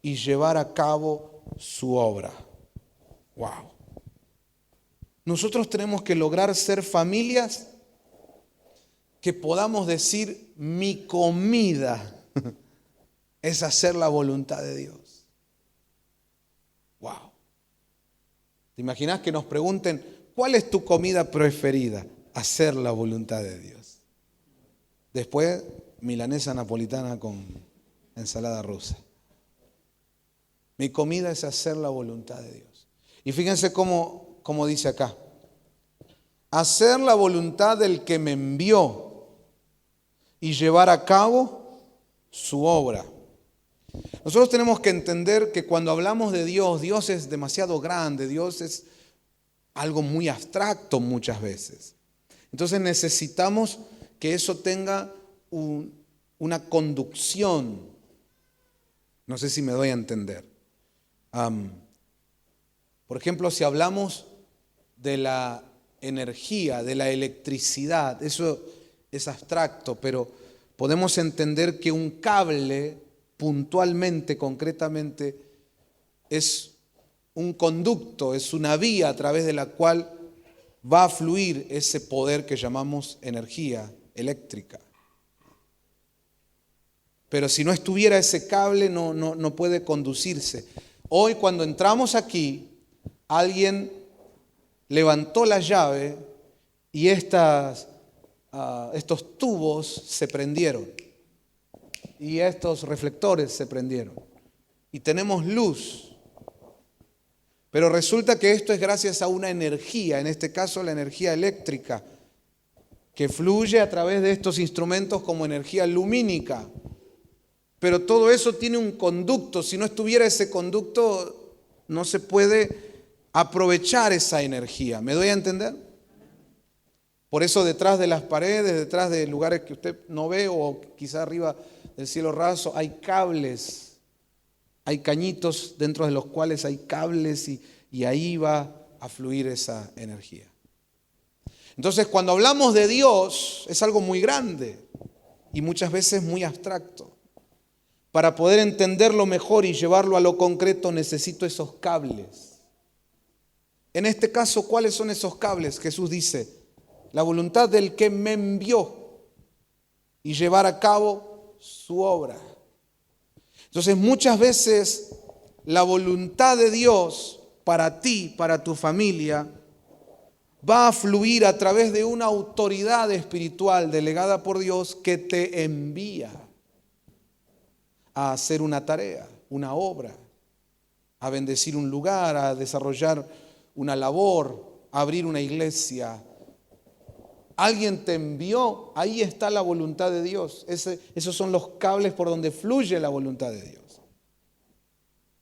S1: y llevar a cabo su obra. Wow. Nosotros tenemos que lograr ser familias que podamos decir, mi comida es hacer la voluntad de Dios. Wow. ¿Te imaginas que nos pregunten, ¿cuál es tu comida preferida? Hacer la voluntad de Dios. Después, milanesa napolitana con ensalada rusa. Mi comida es hacer la voluntad de Dios. Y fíjense cómo dice acá. Hacer la voluntad del que me envió y llevar a cabo su obra. Nosotros tenemos que entender que cuando hablamos de Dios, Dios es demasiado grande, Dios es algo muy abstracto muchas veces. Entonces necesitamos que eso tenga una conducción. No sé si me doy a entender. Por ejemplo, si hablamos de la energía, de la electricidad, eso es abstracto, pero podemos entender que un cable puntualmente, concretamente, es un conducto, es una vía a través de la cual va a fluir ese poder que llamamos energía eléctrica. Pero si no estuviera ese cable, no puede conducirse. Hoy cuando entramos aquí, alguien levantó la llave y estos tubos se prendieron. Y estos reflectores se prendieron. Y tenemos luz. Pero resulta que esto es gracias a una energía, en este caso la energía eléctrica, que fluye a través de estos instrumentos como energía lumínica. Pero todo eso tiene un conducto. Si no estuviera ese conducto, no se puede aprovechar esa energía. ¿Me doy a entender? Por eso detrás de las paredes, detrás de lugares que usted no ve o quizá arriba del cielo raso, hay cables, hay cañitos dentro de los cuales hay cables y ahí va a fluir esa energía. Entonces, cuando hablamos de Dios, es algo muy grande y muchas veces muy abstracto. Para poder entenderlo mejor y llevarlo a lo concreto, necesito esos cables. En este caso, ¿cuáles son esos cables? Jesús dice, la voluntad del que me envió y llevar a cabo su obra. Entonces, muchas veces la voluntad de Dios para ti, para tu familia, va a fluir a través de una autoridad espiritual delegada por Dios que te envía a hacer una tarea, una obra, a bendecir un lugar, a desarrollar una labor, a abrir una iglesia. Alguien te envió, ahí está la voluntad de Dios. Esos son los cables por donde fluye la voluntad de Dios.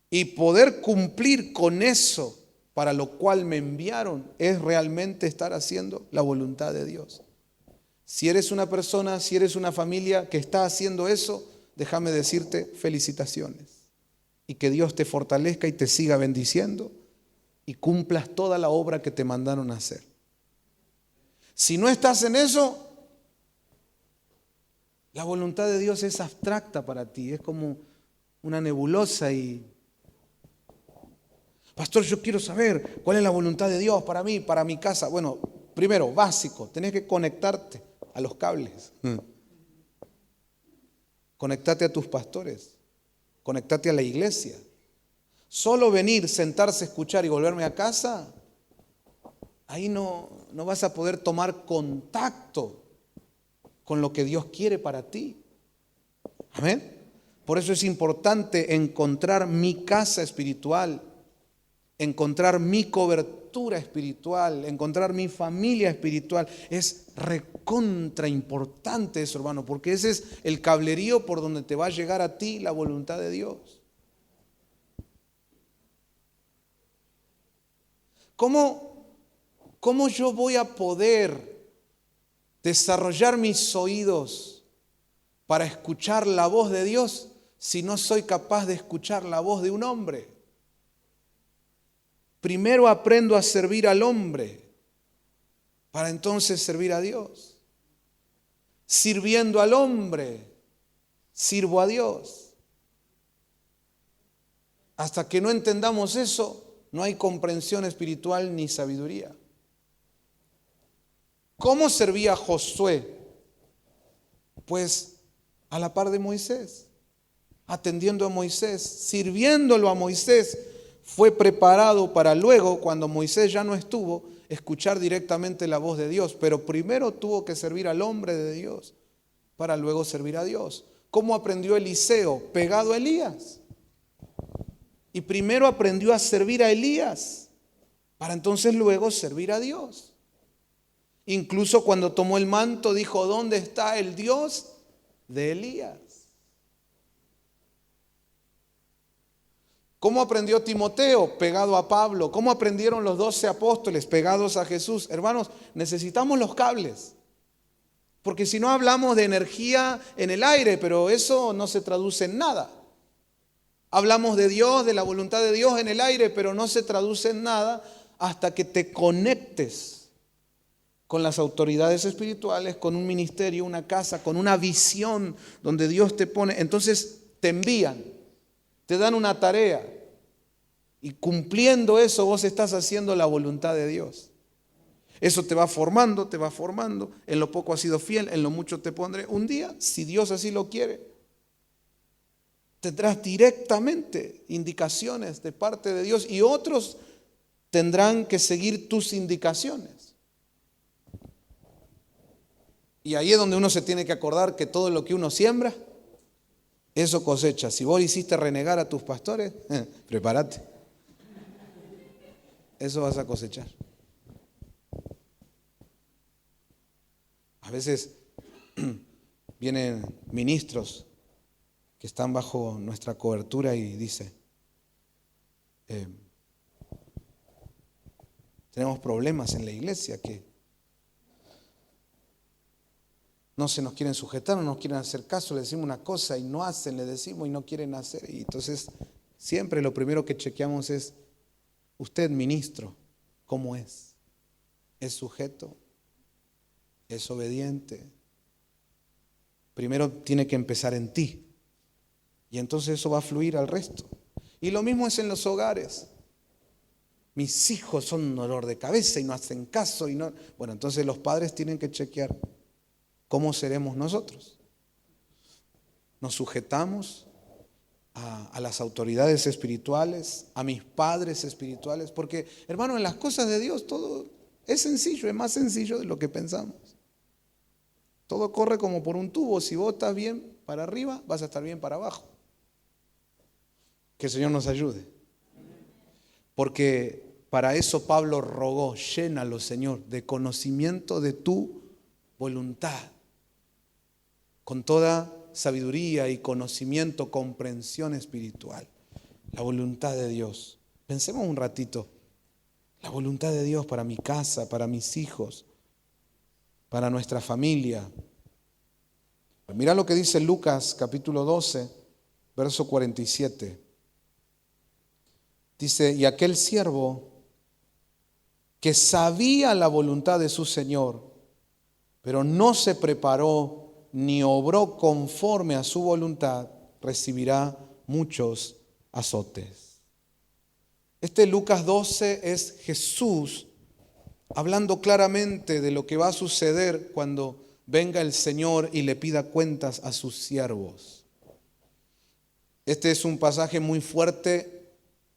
S1: Y poder cumplir con eso para lo cual me enviaron es realmente estar haciendo la voluntad de Dios. Si eres una persona, si eres una familia que está haciendo eso, déjame decirte felicitaciones. Y que Dios te fortalezca y te siga bendiciendo y cumplas toda la obra que te mandaron a hacer. Si no estás en eso, la voluntad de Dios es abstracta para ti, es como una nebulosa y... Pastor, yo quiero saber cuál es la voluntad de Dios para mí, para mi casa. Bueno, primero, básico, tenés que conectarte a los cables. Conectate a tus pastores, conectate a la iglesia. Solo venir, sentarse, escuchar y volverme a casa, ahí no vas a poder tomar contacto con lo que Dios quiere para ti. Amén. Por eso es importante encontrar mi casa espiritual, encontrar mi cobertura espiritual, encontrar mi familia espiritual. Es recontra importante eso, hermano, porque ese es el cablerío por donde te va a llegar a ti la voluntad de Dios. ¿Cómo yo voy a poder desarrollar mis oídos para escuchar la voz de Dios si no soy capaz de escuchar la voz de un hombre? Primero aprendo a servir al hombre para entonces servir a Dios. Sirviendo al hombre, sirvo a Dios. Hasta que no entendamos eso, no hay comprensión espiritual ni sabiduría. ¿Cómo servía Josué? Pues a la par de Moisés, atendiendo a Moisés, sirviéndolo a Moisés. Fue preparado para luego, cuando Moisés ya no estuvo, escuchar directamente la voz de Dios. Pero primero tuvo que servir al hombre de Dios para luego servir a Dios. ¿Cómo aprendió Eliseo? Pegado a Elías. Y primero aprendió a servir a Elías para entonces luego servir a Dios. Incluso cuando tomó el manto dijo, ¿dónde está el Dios de Elías? ¿Cómo aprendió Timoteo? Pegado a Pablo. ¿Cómo aprendieron los 12 apóstoles? Pegados a Jesús. Hermanos, necesitamos los cables. Porque si no hablamos de energía en el aire, pero eso no se traduce en nada. Hablamos de Dios, de la voluntad de Dios en el aire, pero no se traduce en nada hasta que te conectes con las autoridades espirituales, con un ministerio, una casa, con una visión donde Dios te pone. Entonces te envían, te dan una tarea y cumpliendo eso vos estás haciendo la voluntad de Dios. Eso te va formando, te va formando. En lo poco has sido fiel, en lo mucho te pondré. Un día, si Dios así lo quiere, tendrás directamente indicaciones de parte de Dios y otros tendrán que seguir tus indicaciones. Y ahí es donde uno se tiene que acordar que todo lo que uno siembra, eso cosecha. Si vos hiciste renegar a tus pastores, prepárate. Eso vas a cosechar. A veces vienen ministros que están bajo nuestra cobertura y dice, tenemos problemas en la iglesia que no se nos quieren sujetar, no nos quieren hacer caso, le decimos una cosa y no hacen, le decimos y no quieren hacer. Y entonces siempre lo primero que chequeamos es, usted ministro, ¿cómo es? ¿Es sujeto? ¿Es obediente? Primero tiene que empezar en ti. Y entonces eso va a fluir al resto. Y lo mismo es en los hogares. Mis hijos son un dolor de cabeza y no hacen caso. Bueno, entonces los padres tienen que chequear cómo seremos nosotros. ¿Nos sujetamos a las autoridades espirituales, a mis padres espirituales? Porque, hermano, en las cosas de Dios todo es sencillo, es más sencillo de lo que pensamos. Todo corre como por un tubo. Si vos estás bien para arriba, vas a estar bien para abajo. Que el Señor nos ayude. Porque para eso Pablo rogó, llénalo, Señor, de conocimiento de tu voluntad. Con toda sabiduría y conocimiento, comprensión espiritual. La voluntad de Dios. Pensemos un ratito. La voluntad de Dios para mi casa, para mis hijos, para nuestra familia. Mira lo que dice Lucas capítulo 12, verso 47. Dice, y aquel siervo que sabía la voluntad de su Señor, pero no se preparó ni obró conforme a su voluntad, recibirá muchos azotes. Este Lucas 12 es Jesús hablando claramente de lo que va a suceder cuando venga el Señor y le pida cuentas a sus siervos. Este es un pasaje muy fuerte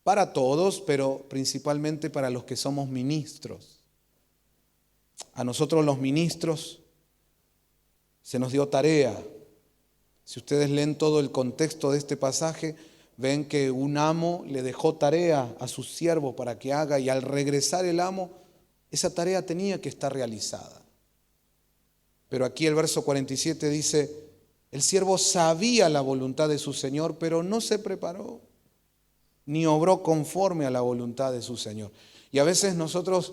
S1: para todos, pero principalmente para los que somos ministros. A nosotros los ministros se nos dio tarea. Si ustedes leen todo el contexto de este pasaje, ven que un amo le dejó tarea a su siervo para que haga, y al regresar el amo, esa tarea tenía que estar realizada. Pero aquí el verso 47 dice, el siervo sabía la voluntad de su Señor, pero no se preparó, ni obró conforme a la voluntad de su Señor. Y a veces nosotros,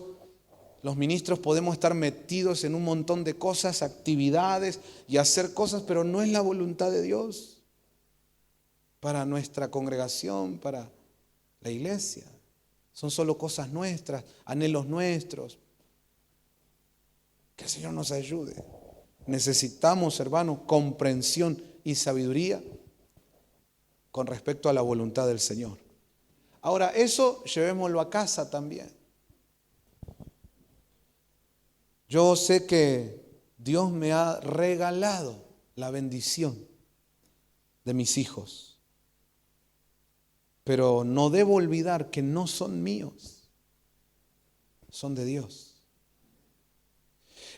S1: los ministros, podemos estar metidos en un montón de cosas, actividades y hacer cosas, pero no es la voluntad de Dios para nuestra congregación, para la iglesia. Son solo cosas nuestras, anhelos nuestros. Que el Señor nos ayude. Necesitamos, hermanos, comprensión y sabiduría con respecto a la voluntad del Señor. Ahora, eso llevémoslo a casa también. Yo sé que Dios me ha regalado la bendición de mis hijos, pero no debo olvidar que no son míos, son de Dios.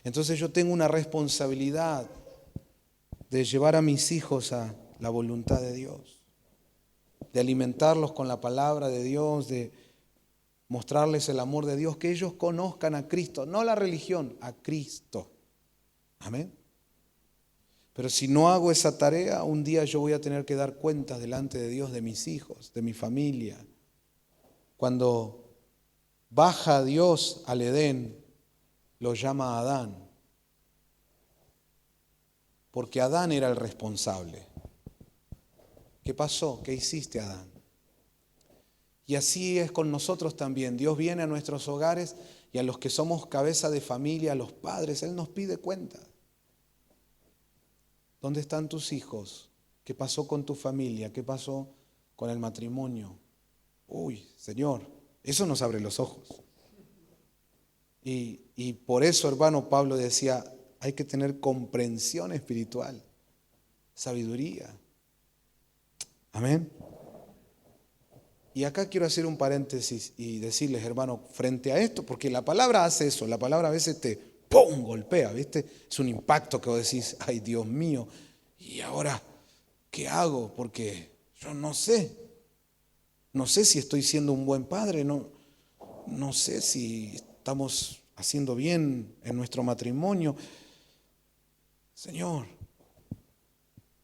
S1: Entonces yo tengo una responsabilidad de llevar a mis hijos a la voluntad de Dios, de alimentarlos con la palabra de Dios, de mostrarles el amor de Dios, que ellos conozcan a Cristo, no la religión, a Cristo. Amén. Pero si no hago esa tarea, un día yo voy a tener que dar cuentas delante de Dios de mis hijos, de mi familia. Cuando baja Dios al Edén, lo llama a Adán, porque Adán era el responsable. ¿Qué pasó? ¿Qué hiciste, Adán? Y así es con nosotros también. Dios viene a nuestros hogares y a los que somos cabeza de familia, a los padres, Él nos pide cuenta. ¿Dónde están tus hijos? ¿Qué pasó con tu familia? ¿Qué pasó con el matrimonio? Uy, Señor, eso nos abre los ojos. Y por eso, hermano, Pablo decía, hay que tener comprensión espiritual, sabiduría. Amén. Y acá quiero hacer un paréntesis y decirles, hermano, frente a esto, porque la palabra hace eso, la palabra a veces te ¡pum! Golpea, ¿viste? Es un impacto que vos decís, ay Dios mío, ¿y ahora qué hago? Porque yo no sé si estoy siendo un buen padre, no sé si estamos haciendo bien en nuestro matrimonio. Señor,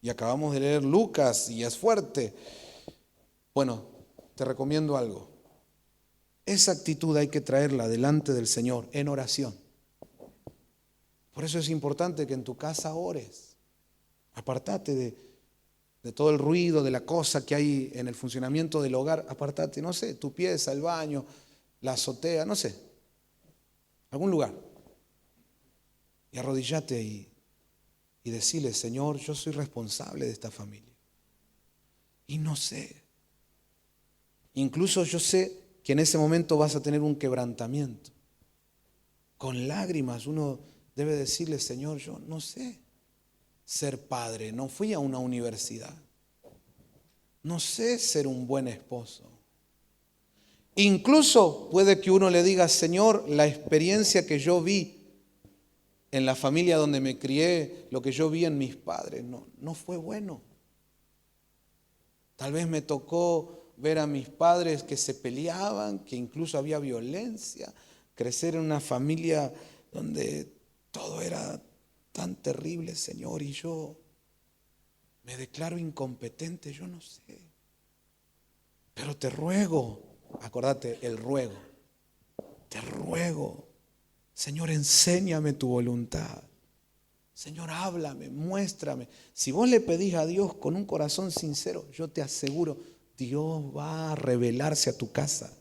S1: y acabamos de leer Lucas y es fuerte. Bueno, te recomiendo algo. Esa actitud hay que traerla delante del Señor en oración. Por eso es importante que en tu casa ores. Apartate de todo el ruido, de la cosa que hay en el funcionamiento del hogar. Apartate, no sé, tu pieza, el baño, la azotea, no sé, algún lugar. Y arrodillate y decirle, Señor, yo soy responsable de esta familia. Y no sé. Incluso yo sé que en ese momento vas a tener un quebrantamiento. Con lágrimas uno debe decirle, Señor, yo no sé ser padre, no fui a una universidad, no sé ser un buen esposo. Incluso puede que uno le diga, Señor, la experiencia que yo vi en la familia donde me crié, lo que yo vi en mis padres, no fue bueno. Tal vez me tocó ver a mis padres que se peleaban, que incluso había violencia, crecer en una familia donde todo era tan terrible, Señor, y yo me declaro incompetente, yo no sé. Pero te ruego, acordate, el ruego, te ruego, Señor, enséñame tu voluntad. Señor, háblame, muéstrame. Si vos le pedís a Dios con un corazón sincero, yo te aseguro, Dios va a revelarse a tu casa.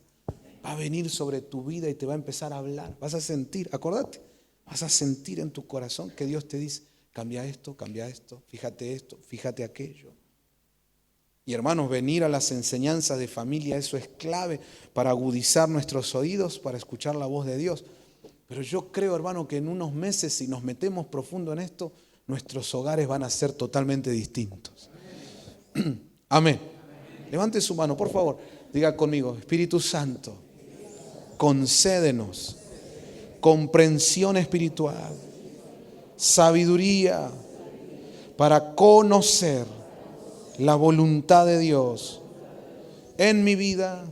S1: Va a venir sobre tu vida y te va a empezar a hablar. Vas a sentir, acordate, vas a sentir en tu corazón que Dios te dice, cambia esto, fíjate aquello. Y hermanos, venir a las enseñanzas de familia, eso es clave para agudizar nuestros oídos, para escuchar la voz de Dios. Pero yo creo, hermano, que en unos meses, si nos metemos profundo en esto, nuestros hogares van a ser totalmente distintos. Amén. Levante su mano, por favor. Diga conmigo, Espíritu Santo, concédenos comprensión espiritual, sabiduría para conocer la voluntad de Dios en mi vida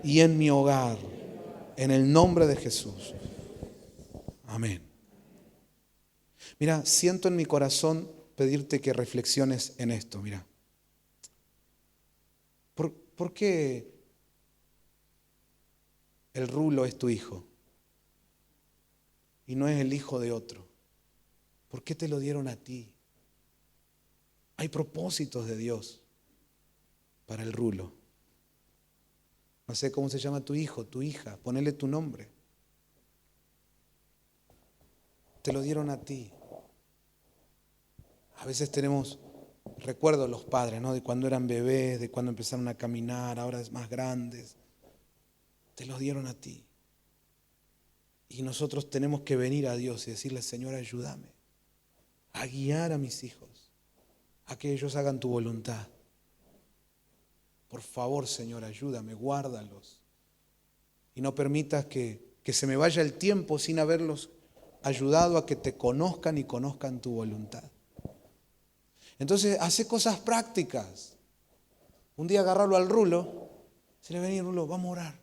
S1: y en mi hogar. En el nombre de Jesús. Amén. Mira, siento en mi corazón pedirte que reflexiones en esto. Mira, ¿por qué el Rulo es tu hijo y no es el hijo de otro? ¿Por qué te lo dieron a ti? Hay propósitos de Dios para el Rulo. No sé cómo se llama tu hijo, tu hija, ponele tu nombre. Te lo dieron a ti. A veces tenemos recuerdos los padres, ¿no? De cuando eran bebés, de cuando empezaron a caminar, ahora es más grandes. Te los dieron a ti. Y nosotros tenemos que venir a Dios y decirle, Señor, ayúdame a guiar a mis hijos, a que ellos hagan tu voluntad. Por favor, Señor, ayúdame, guárdalos. Y no permitas que se me vaya el tiempo sin haberlos ayudado a que te conozcan y conozcan tu voluntad. Entonces, hace cosas prácticas. Un día agarrarlo al Rulo, se le venía Rulo, vamos a orar.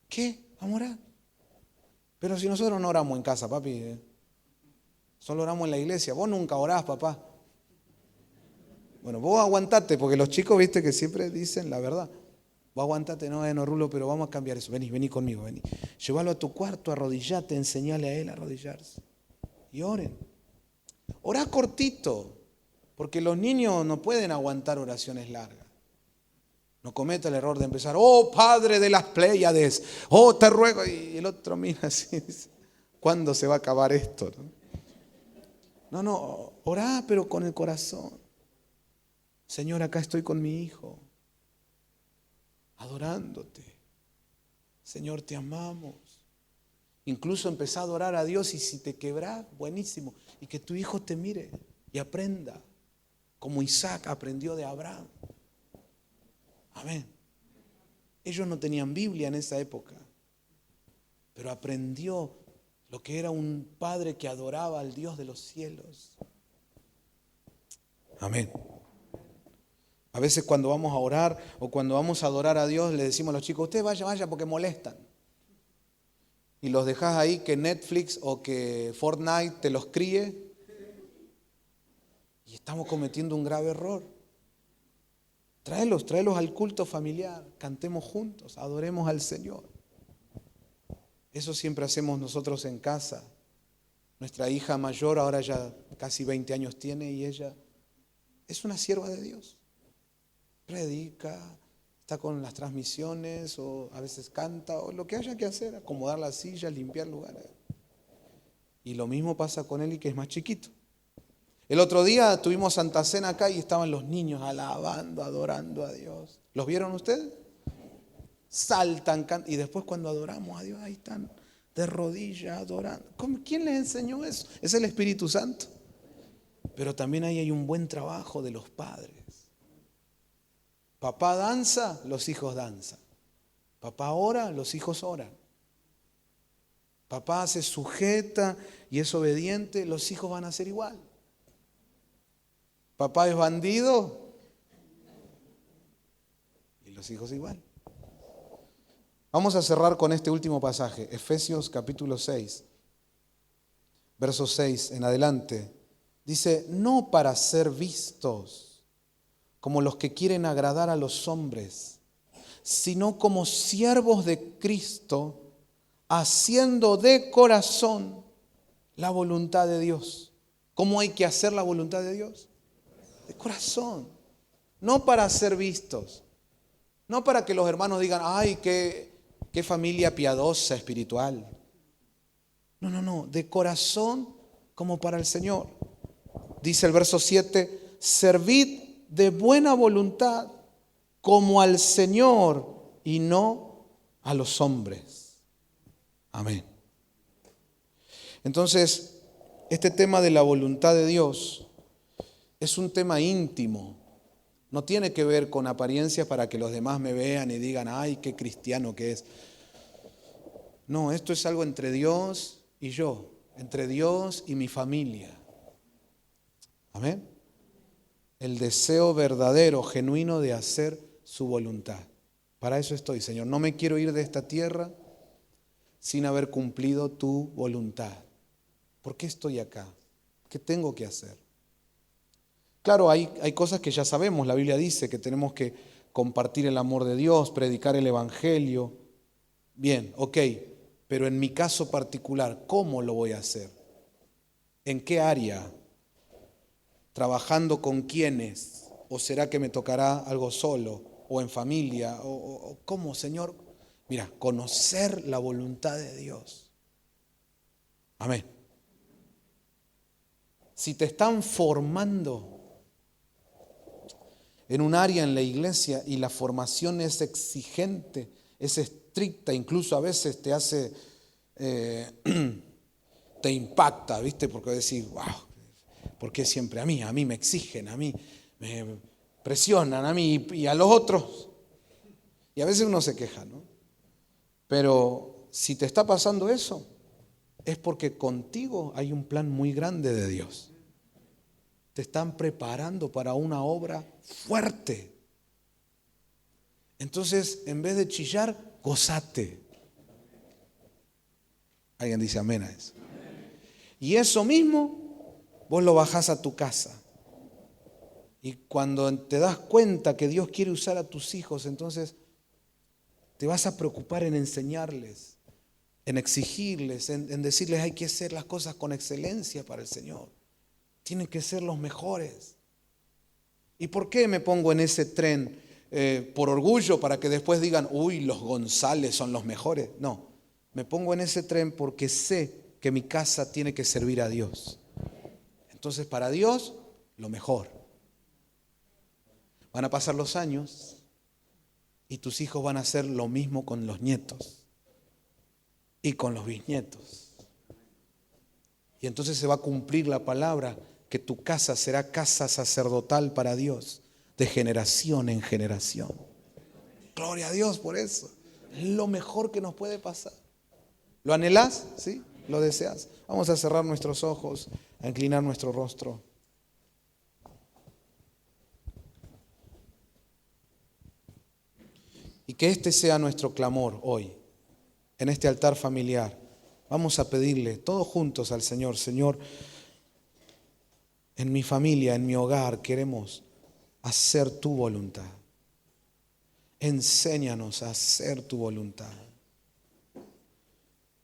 S1: ¿Qué? ¿Vamos a orar? Pero si nosotros no oramos en casa, papi, solo oramos en la iglesia. Vos nunca orás, papá. Bueno, vos aguantate, porque los chicos, viste, que siempre dicen la verdad. Vos aguantate, no, Rulo, pero vamos a cambiar eso. Vení conmigo, vení. Llévalo a tu cuarto, arrodillate, enseñale a él a arrodillarse. Y oren. Orá cortito, porque los niños no pueden aguantar oraciones largas. No cometa el error de empezar, oh Padre de las Pléyades, oh te ruego. Y el otro mira así, dice, ¿cuándo se va a acabar esto? No, orá, pero con el corazón. Señor, acá estoy con mi hijo, adorándote. Señor, te amamos. Incluso empezá a adorar a Dios y si te quebrás, buenísimo. Y que tu hijo te mire y aprenda, como Isaac aprendió de Abraham. Amén. Ellos no tenían Biblia en esa época, pero aprendió lo que era un padre que adoraba al Dios de los cielos. Amén. A veces cuando vamos a orar o cuando vamos a adorar a Dios le decimos a los chicos, usted vaya porque molestan. Y los dejas ahí que Netflix o que Fortnite te los críe. Y estamos cometiendo un grave error. Tráelos al culto familiar, cantemos juntos, adoremos al Señor. Eso siempre hacemos nosotros en casa. Nuestra hija mayor ahora ya casi 20 años tiene y ella es una sierva de Dios. Predica, está con las transmisiones o a veces canta o lo que haya que hacer, acomodar las sillas, limpiar lugares. Y lo mismo pasa con él y que es más chiquito. El otro día tuvimos Santa Cena acá y estaban los niños alabando, adorando a Dios. ¿Los vieron ustedes? Saltan, cantan, y después cuando adoramos a Dios, ahí están de rodillas adorando. ¿Quién les enseñó eso? Es el Espíritu Santo. Pero también ahí hay un buen trabajo de los padres. Papá danza, los hijos danzan. Papá ora, los hijos oran. Papá se sujeta y es obediente, los hijos van a ser igual. Papá es bandido y los hijos igual. Vamos a cerrar con este último pasaje, Efesios capítulo 6, verso 6 en adelante. Dice, no para ser vistos como los que quieren agradar a los hombres, sino como siervos de Cristo, haciendo de corazón la voluntad de Dios. ¿Cómo hay que hacer la voluntad de Dios? De corazón. No para ser vistos. No para que los hermanos digan, ay, qué familia piadosa, espiritual. No. De corazón como para el Señor. Dice el verso 7, servid de buena voluntad como al Señor y no a los hombres. Amén. Entonces, este tema de la voluntad de Dios es un tema íntimo. No tiene que ver con apariencias para que los demás me vean y digan, ay, qué cristiano que es. No, esto es algo entre Dios y yo, entre Dios y mi familia. Amén. El deseo verdadero, genuino de hacer su voluntad. Para eso estoy, Señor. No me quiero ir de esta tierra sin haber cumplido tu voluntad. ¿Por qué estoy acá? ¿Qué tengo que hacer? Claro, hay cosas que ya sabemos. La Biblia dice que tenemos que compartir el amor de Dios, predicar el Evangelio. Bien, ok. Pero en mi caso particular, ¿cómo lo voy a hacer? ¿En qué área? ¿Trabajando con quiénes? ¿O será que me tocará algo solo? ¿O en familia? ¿O cómo, Señor? Mira, conocer la voluntad de Dios. Amén. Si te están formando en un área en la iglesia y la formación es exigente, es estricta, incluso a veces te hace, te impacta, ¿viste? Porque decís, wow, ¿por qué siempre a mí? A mí me exigen, a mí me presionan, a mí y a los otros. Y a veces uno se queja, ¿no? Pero si te está pasando eso, es porque contigo hay un plan muy grande de Dios. Te están preparando para una obra fuerte. Entonces, en vez de chillar, gozate. Alguien dice amén a eso. Y eso mismo, vos lo bajás a tu casa. Y cuando te das cuenta que Dios quiere usar a tus hijos, entonces te vas a preocupar en enseñarles, en exigirles, en decirles hay que hacer las cosas con excelencia para el Señor. Tienen que ser los mejores. ¿Y por qué me pongo en ese tren? ¿Por orgullo para que después digan, uy, los González son los mejores? No, me pongo en ese tren porque sé que mi casa tiene que servir a Dios. Entonces, para Dios, lo mejor. Van a pasar los años y tus hijos van a hacer lo mismo con los nietos. y con los bisnietos. Y entonces se va a cumplir la palabra que tu casa será casa sacerdotal para Dios, de generación en generación. Gloria a Dios por eso. Es lo mejor que nos puede pasar. ¿Lo anhelás? ¿Sí? ¿Lo deseas? Vamos a cerrar nuestros ojos, a inclinar nuestro rostro. Y que este sea nuestro clamor hoy, en este altar familiar. Vamos a pedirle todos juntos al Señor: Señor, en mi familia, en mi hogar, queremos hacer tu voluntad. Enséñanos a hacer tu voluntad.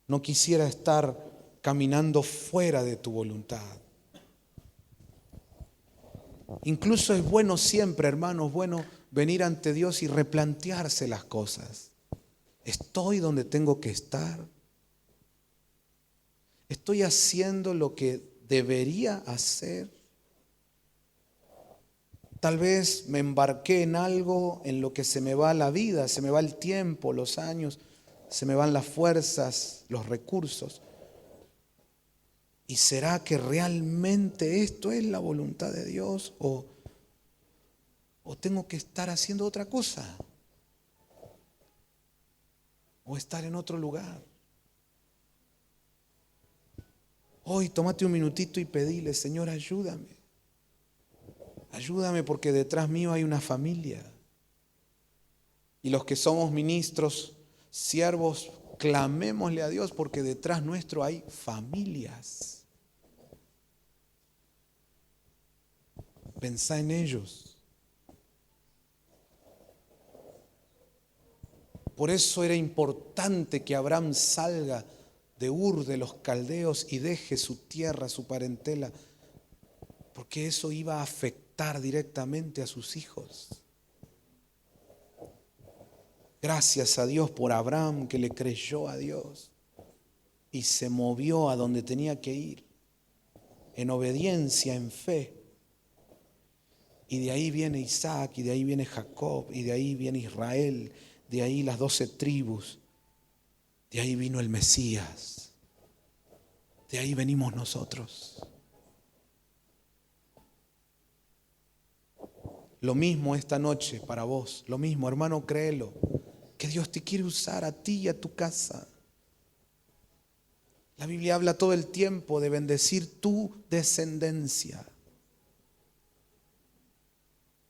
S1: No quisiera estar caminando fuera de tu voluntad. Incluso es bueno siempre, hermanos, bueno venir ante Dios y replantearse las cosas. ¿Estoy donde tengo que estar? ¿Estoy haciendo lo que debería hacer? Tal vez me embarqué en algo en lo que se me va la vida, se me va el tiempo, los años, se me van las fuerzas, los recursos. ¿Y será que realmente esto es la voluntad de Dios o tengo que estar haciendo otra cosa? ¿O estar en otro lugar? Hoy tómate un minutito y pedile: Señor, ayúdame. Ayúdame porque detrás mío hay una familia. Y los que somos ministros, siervos, clamémosle a Dios porque detrás nuestro hay familias. Pensá en ellos. Por eso era importante que Abraham salga de Ur de los caldeos y deje su tierra, su parentela, porque eso iba a afectar directamente a sus hijos. Gracias a Dios por Abraham, que le creyó a Dios y se movió a donde tenía que ir, en obediencia, en fe. Y de ahí viene Isaac, y de ahí viene Jacob, y de ahí viene Israel, de ahí las 12 tribus, de ahí vino el Mesías, de ahí venimos nosotros. Lo mismo esta noche para vos, lo mismo, hermano, créelo, que Dios te quiere usar a ti y a tu casa. La Biblia habla todo el tiempo de bendecir tu descendencia.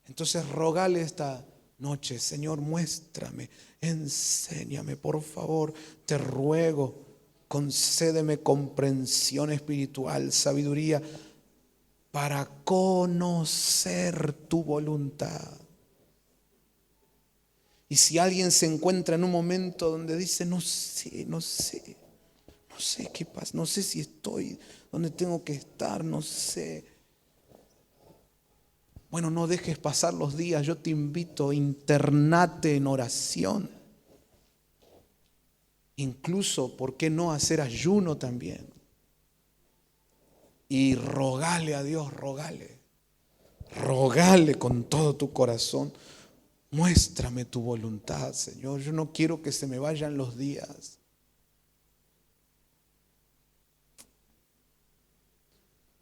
S1: Entonces rogale esta noche: Señor, muéstrame, enséñame, por favor, te ruego, concédeme comprensión espiritual, sabiduría, para conocer tu voluntad. Y si alguien se encuentra en un momento donde dice: no sé qué pasa, no sé si estoy donde tengo que estar, no sé. Bueno, no dejes pasar los días, yo te invito, internate en oración. Incluso, ¿por qué no hacer ayuno también? Y rogale a Dios, rogale con todo tu corazón: muéstrame tu voluntad, Señor. Yo no quiero que se me vayan los días.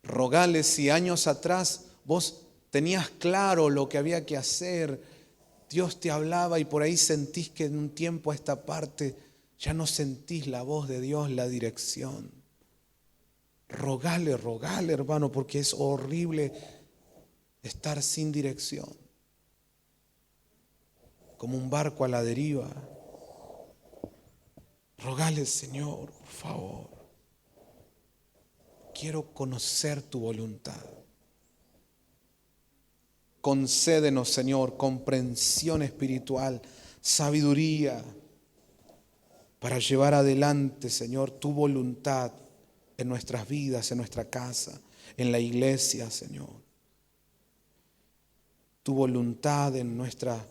S1: Rogale si años atrás vos tenías claro lo que había que hacer, Dios te hablaba y por ahí sentís que en un tiempo a esta parte ya no sentís la voz de Dios, la dirección. Rogale, hermano, porque es horrible estar sin dirección, como un barco a la deriva. Rogale: Señor, por favor, quiero conocer tu voluntad. Concédenos, Señor, comprensión espiritual, sabiduría para llevar adelante, Señor, tu voluntad en nuestras vidas, en nuestra casa, en la iglesia, Señor. Tu voluntad en nuestra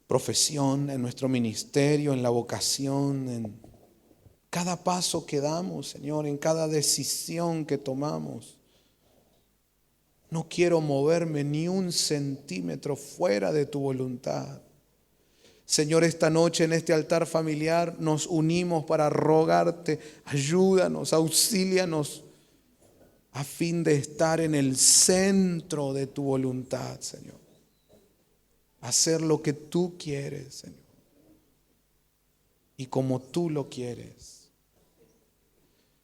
S1: profesión, en nuestro ministerio, en la vocación, en cada paso que damos, Señor, en cada decisión que tomamos. No quiero moverme ni un centímetro fuera de tu voluntad. Señor, esta noche en este altar familiar nos unimos para rogarte, ayúdanos, auxílianos, a fin de estar en el centro de tu voluntad, Señor. Hacer lo que tú quieres, Señor, y como tú lo quieres.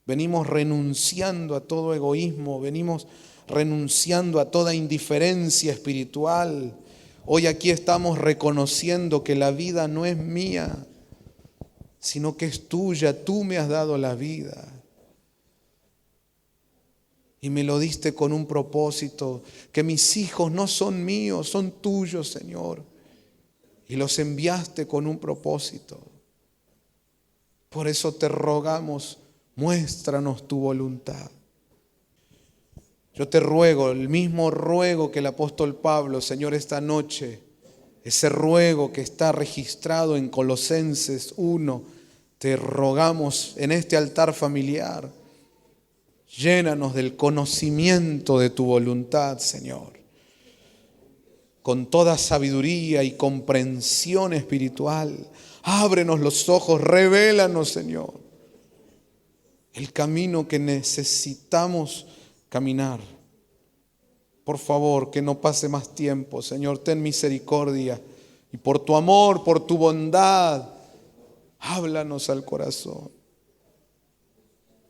S1: Venimos renunciando a todo egoísmo, venimos renunciando a toda indiferencia espiritual. Hoy aquí estamos reconociendo que la vida no es mía, sino que es tuya. Tú me has dado la vida. Y me lo diste con un propósito, que mis hijos no son míos, son tuyos, Señor. Y los enviaste con un propósito. Por eso te rogamos, muéstranos tu voluntad. Yo te ruego, el mismo ruego que el apóstol Pablo, Señor, esta noche, ese ruego que está registrado en Colosenses 1, te rogamos en este altar familiar. Llénanos del conocimiento de tu voluntad, Señor, con toda sabiduría y comprensión espiritual. Ábrenos los ojos, revélanos, Señor, el camino que necesitamos caminar. Por favor, que no pase más tiempo, Señor, ten misericordia. Y por tu amor, por tu bondad, háblanos al corazón.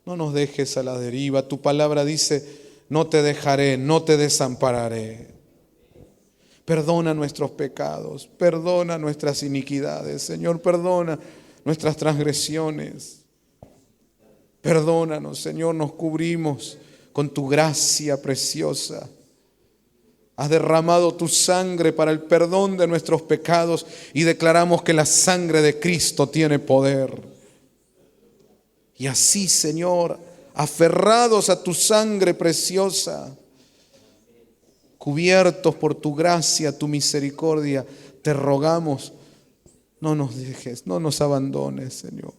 S1: No nos dejes a la deriva. Tu palabra dice, no te dejaré, no te desampararé. Perdona nuestros pecados, perdona nuestras iniquidades. Señor, perdona nuestras transgresiones. Perdónanos, Señor, nos cubrimos con tu gracia preciosa. Has derramado tu sangre para el perdón de nuestros pecados y declaramos que la sangre de Cristo tiene poder. Y así, Señor, aferrados a tu sangre preciosa, cubiertos por tu gracia, tu misericordia, te rogamos, no nos dejes, no nos abandones, Señor.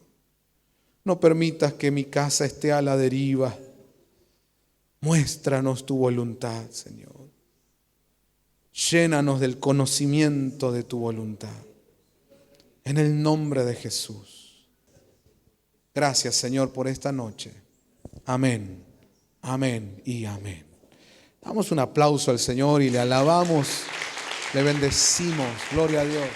S1: No permitas que mi casa esté a la deriva. Muéstranos tu voluntad, Señor. Llénanos del conocimiento de tu voluntad. En el nombre de Jesús. Gracias, Señor, por esta noche. Amén, amén y amén. Damos un aplauso al Señor y le alabamos, le bendecimos. Gloria a Dios.